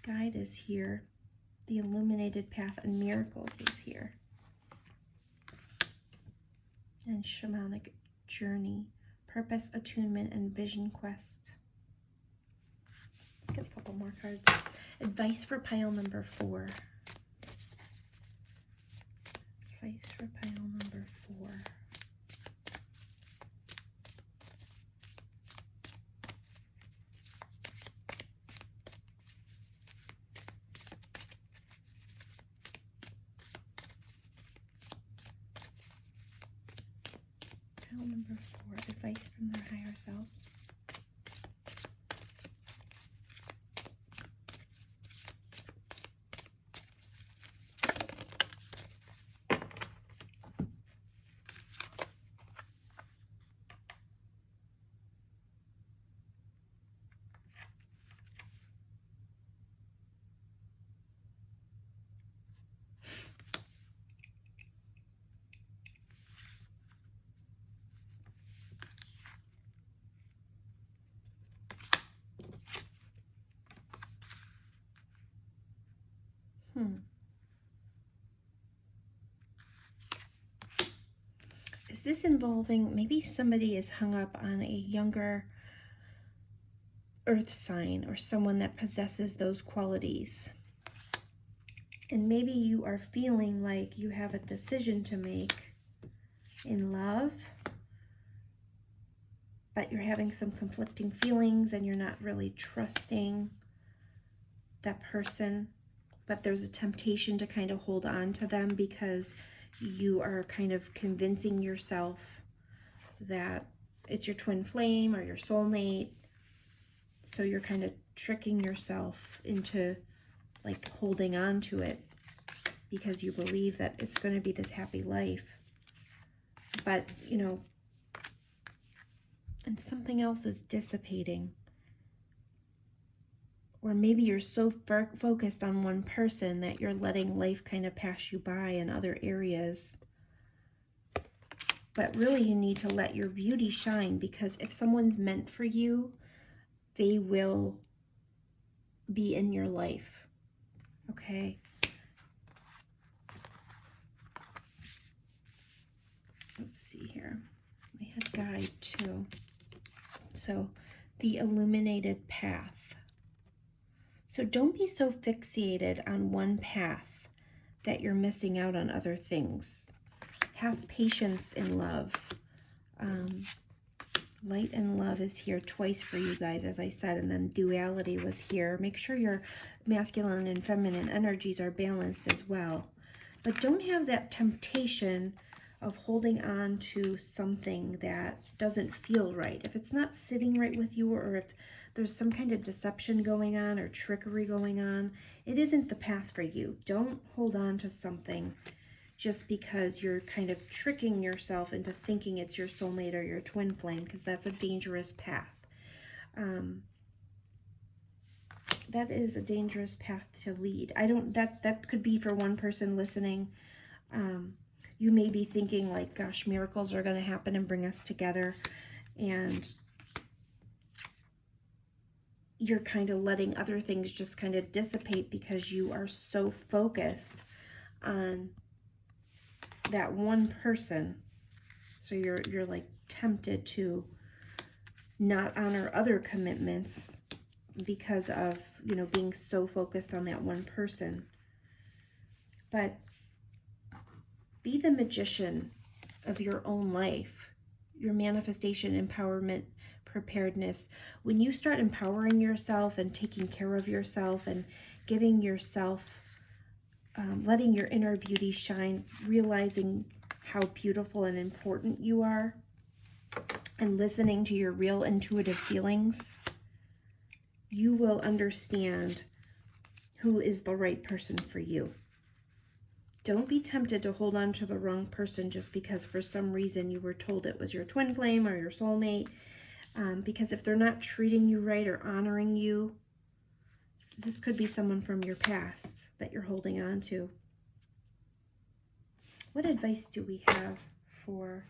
Guide is here. The illuminated path and miracles is here. And shamanic journey, purpose, attunement, and vision quest. Let's get a couple more cards. Advice for pile number 4. Advice for pile number 4. Pile number 4. Advice from their higher selves. Is this involving, maybe somebody is hung up on a younger earth sign or someone that possesses those qualities? And maybe you are feeling like you have a decision to make in love, but you're having some conflicting feelings and you're not really trusting that person, but there's a temptation to kind of hold on to them because you are kind of convincing yourself that it's your twin flame or your soulmate. So you're kind of tricking yourself into like holding on to it because you believe that it's going to be this happy life. But, you know, and something else is dissipating. Or maybe you're so focused on one person that you're letting life kind of pass you by in other areas. But really you need to let your beauty shine, because if someone's meant for you, they will be in your life. Okay? Let's see here. We had guide too. So the illuminated path. So don't be so fixated on one path that you're missing out on other things. Have patience in love. Light and love is here twice for you guys, as I said, and then duality was here. Make sure your masculine and feminine energies are balanced as well. But don't have that temptation of holding on to something that doesn't feel right. If it's not sitting right with you, or if there's some kind of deception going on or trickery going on, it isn't the path for you. Don't hold on to something just because you're kind of tricking yourself into thinking it's your soulmate or your twin flame, because that's a dangerous path. That is a dangerous path to lead. That could be for one person listening. You may be thinking like, gosh, miracles are going to happen and bring us together. And you're kind of letting other things just kind of dissipate because you are so focused on that one person. So you're like tempted to not honor other commitments because of, you know, being so focused on that one person. But be the magician of your own life, your manifestation, empowerment, preparedness. When you start empowering yourself and taking care of yourself and giving yourself, letting your inner beauty shine, realizing how beautiful and important you are, and listening to your real intuitive feelings, you will understand who is the right person for you. Don't be tempted to hold on to the wrong person just because for some reason you were told it was your twin flame or your soulmate. Because if they're not treating you right or honoring you, this could be someone from your past that you're holding on to. What advice do we have for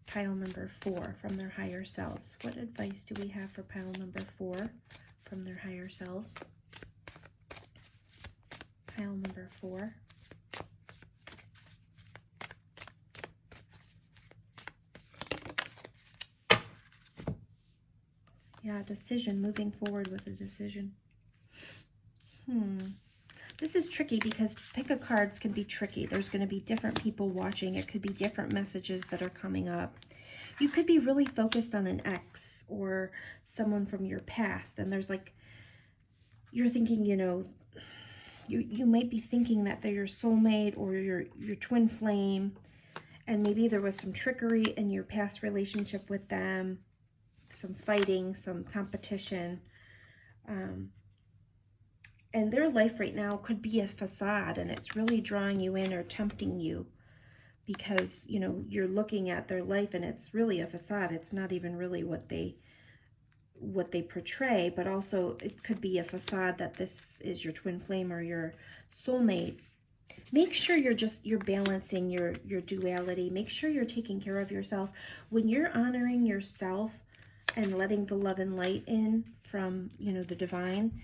pile number 4 from their higher selves? What advice do we have for pile number 4 from their higher selves? Pile number 4. Yeah, decision, moving forward with a decision. This is tricky because pick a cards can be tricky. There's going to be different people watching. It could be different messages that are coming up. You could be really focused on an ex or someone from your past. And there's like, you're thinking, you know, you might be thinking that they're your soulmate or your twin flame. And maybe there was some trickery in your past relationship with them, some fighting, some competition. And their life right now could be a facade, and it's really drawing you in or tempting you because, you know, you're looking at their life and it's really a facade. It's not even really what they portray, but also it could be a facade that this is your twin flame or your soulmate. Make sure you're balancing your duality. Make sure you're taking care of yourself. When you're honoring yourself and letting the love and light in from, you know, the divine,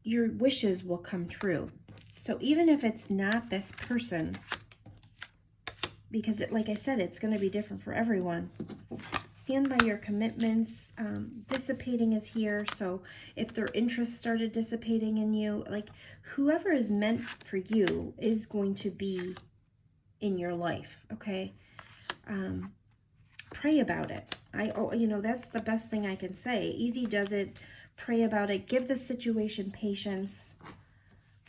your wishes will come true. So even if it's not this person, because like I said, it's going to be different for everyone. Stand by your commitments. Dissipating is here. So if their interest started dissipating in you, like whoever is meant for you is going to be in your life. Okay. Pray about it. You know, that's the best thing I can say. Easy does it. Pray about it. Give the situation patience.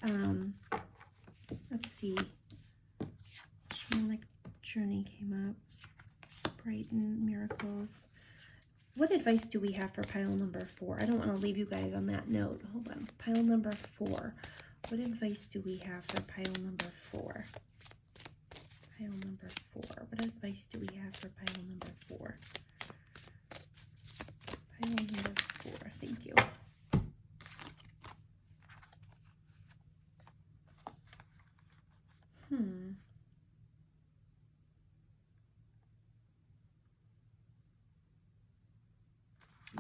Let's see. Shamanic journey came up. Brighten, miracles. What advice do we have for pile number 4? I don't want to leave you guys on that note. Hold on. Pile number 4. What advice do we have for pile number 4? Pile number 4. What advice do we have for pile number 4? Pile number 4. Thank you.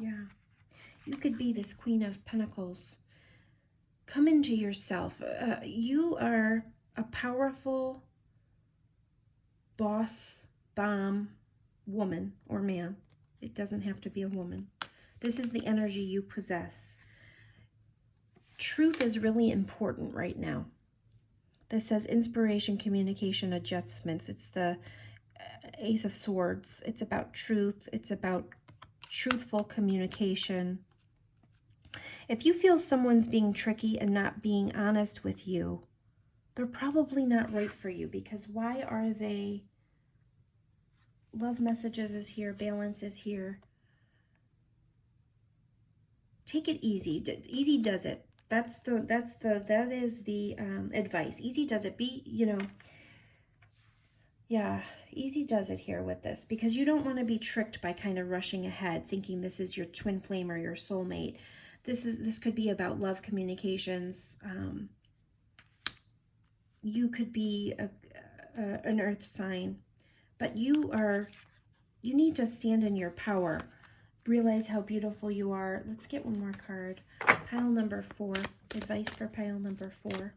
Yeah. You could be this Queen of Pentacles. Come into yourself. You are a powerful boss, bomb, woman or man. It doesn't have to be a woman. This is the energy you possess. Truth is really important right now. This says inspiration, communication, adjustments. It's the Ace of Swords. It's about truth. It's about truthful communication. If you feel someone's being tricky and not being honest with you, they're probably not right for you, because why are they? Love messages is here. Balance is here. Take it easy. Easy does it. That is the advice. Easy does it. Yeah, easy does it here with this, because you don't want to be tricked by kind of rushing ahead, thinking this is your twin flame or your soulmate. This could be about love communications. You could be an earth sign, but you need to stand in your power. Realize how beautiful you are. Let's get one more card. Pile number 4. Advice for pile number 4.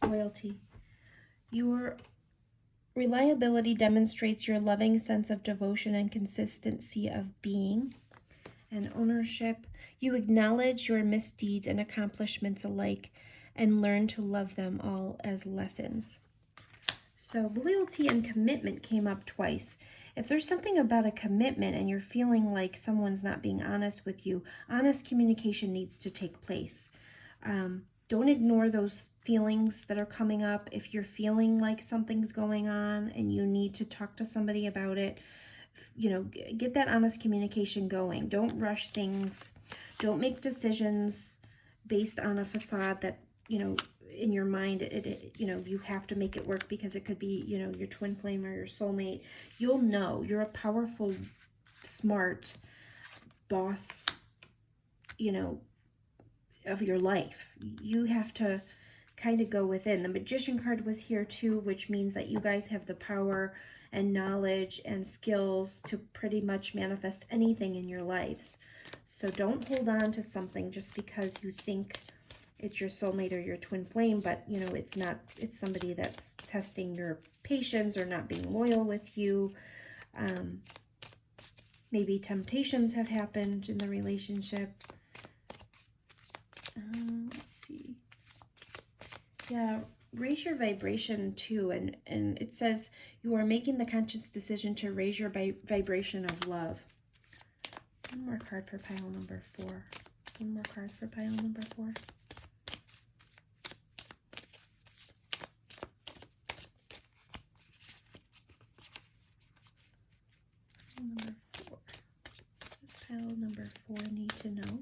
Loyalty. Your reliability demonstrates your loving sense of devotion and consistency of being. And ownership. You acknowledge your misdeeds and accomplishments alike and learn to love them all as lessons. So loyalty and commitment came up twice. If there's something about a commitment and you're feeling like someone's not being honest with you, honest communication needs to take place. Don't ignore those feelings that are coming up. If you're feeling like something's going on and you need to talk to somebody about it, get that honest communication going. Don't rush things. Don't make decisions based on a facade that, in your mind, you have to make it work because it could be, your twin flame or your soulmate. You'll know. You're a powerful, smart boss, of your life. You have to kind of go within. The Magician card was here too, which means that you guys have the power and knowledge and skills to pretty much manifest anything in your lives. So don't hold on to something just because you think it's your soulmate or your twin flame, but it's not. It's somebody that's testing your patience or not being loyal with you. Maybe temptations have happened in the relationship. Let's see. Yeah, raise your vibration too, and it says you are making the conscious decision to raise your vibration of love. One more card for pile number 4. One more card for pile number 4. Number 4. What's pile number 4 need to know?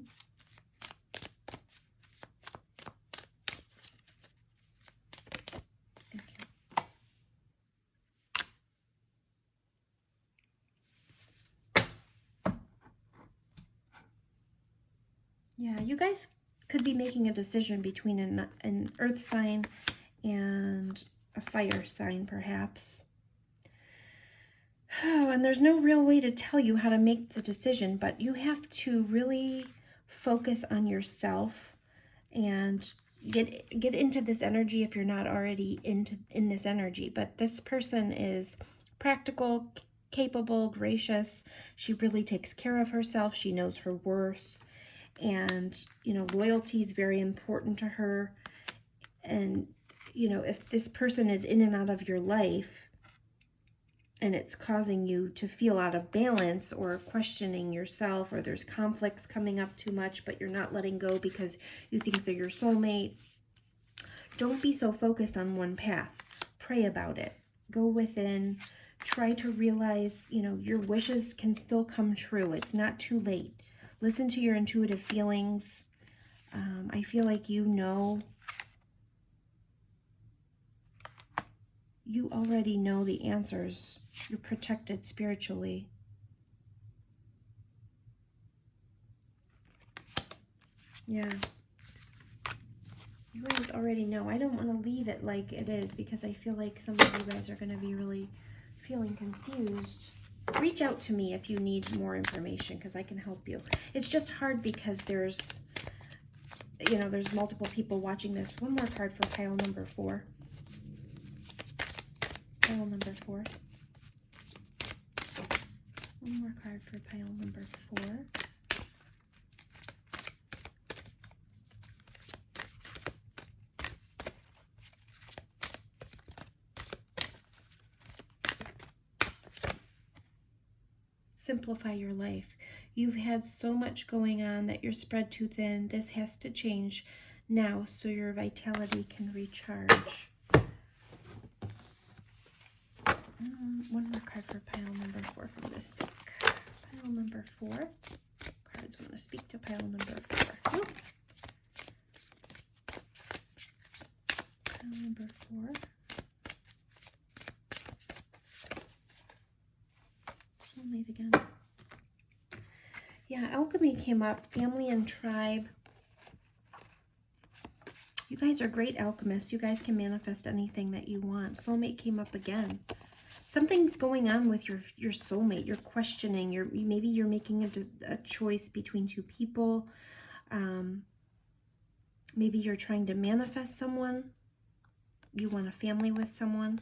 Yeah, you guys could be making a decision between an earth sign and a fire sign, perhaps. Oh, and there's no real way to tell you how to make the decision, but you have to really focus on yourself and get into this energy if you're not already in this energy. But this person is practical, capable, gracious. She really takes care of herself. She knows her worth. And, loyalty is very important to her. And, if this person is in and out of your life and it's causing you to feel out of balance or questioning yourself, or there's conflicts coming up too much, but you're not letting go because you think they're your soulmate, don't be so focused on one path. Pray about it. Go within. Try to realize, your wishes can still come true. It's not too late. Listen to your intuitive feelings. I feel like you already know the answers. You're protected spiritually. Yeah. You guys already know. I don't want to leave it like it is because I feel like some of you guys are going to be really feeling confused. Reach out to me if you need more information because I can help you. It's just hard because there's multiple people watching this. One more card for pile number 4. Pile number 4. One more card for pile number 4. Simplify your life. You've had so much going on that you're spread too thin. This has to change now so your vitality can recharge. One more card for pile number 4 from this deck. Pile number 4. Cards want to speak to pile number 4. Nope. Pile number 4. Soulmate again. Yeah, alchemy came up. Family and tribe. You guys are great alchemists. You guys can manifest anything that you want. Soulmate came up again. Something's going on with your soulmate. You're questioning. Maybe you're making a choice between two people. Maybe you're trying to manifest someone. You want a family with someone.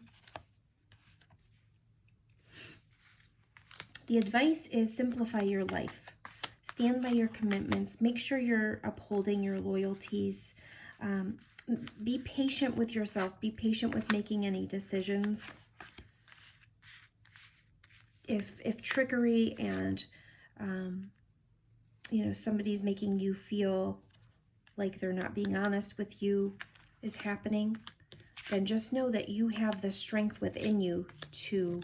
The advice is simplify your life. Stand by your commitments. Make sure you're upholding your loyalties. Be patient with yourself. Be patient with making any decisions. If trickery and, somebody's making you feel like they're not being honest with you is happening, then just know that you have the strength within you to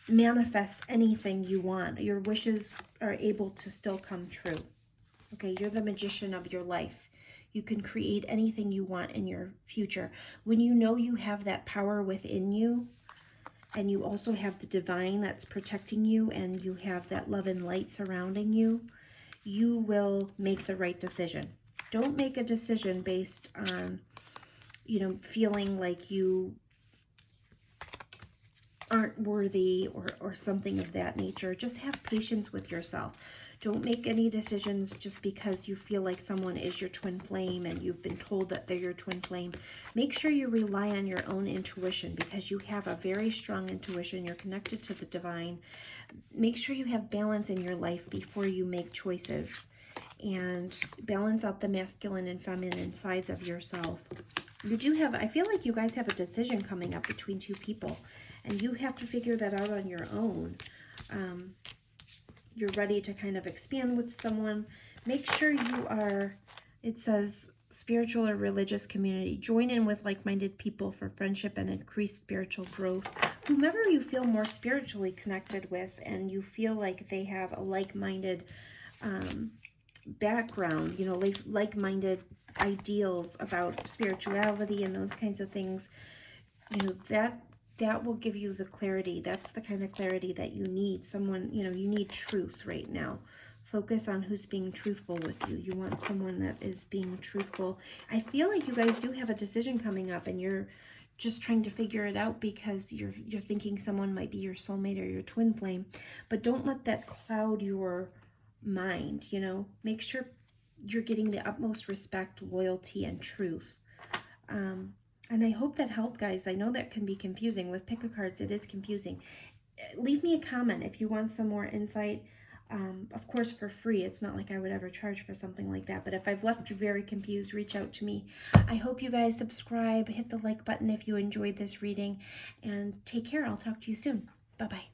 manifest anything you want. Your wishes are able to still come true. Okay, you're the magician of your life. You can create anything you want in your future. When you know you have that power within you, and you also have the divine that's protecting you, and you have that love and light surrounding you, you will make the right decision. Don't make a decision based on, feeling like you aren't worthy or something of that nature. Just have patience with yourself. Don't make any decisions just because you feel like someone is your twin flame and you've been told that they're your twin flame. Make sure you rely on your own intuition, because you have a very strong intuition. You're connected to the divine. Make sure you have balance in your life before you make choices, and balance out the masculine and feminine sides of yourself. I feel like you guys have a decision coming up between two people, and you have to figure that out on your own. You're ready to kind of expand with someone. Make sure you are, it says, spiritual or religious community. Join in with like-minded people for friendship and increased spiritual growth. Whomever you feel more spiritually connected with and you feel like they have a like-minded background, like-minded ideals about spirituality and those kinds of things, that will give you the clarity. That's the kind of clarity that you need. Someone, you need truth right now. Focus on who's being truthful with you. You want someone that is being truthful. I feel like you guys do have a decision coming up, and you're just trying to figure it out because you're thinking someone might be your soulmate or your twin flame. But don't let that cloud your mind, Make sure you're getting the utmost respect, loyalty, and truth. And I hope that helped, guys. I know that can be confusing. With pick-a-cards, it is confusing. Leave me a comment if you want some more insight. Of course, for free. It's not like I would ever charge for something like that. But if I've left you very confused, reach out to me. I hope you guys subscribe. Hit the like button if you enjoyed this reading. And take care. I'll talk to you soon. Bye-bye.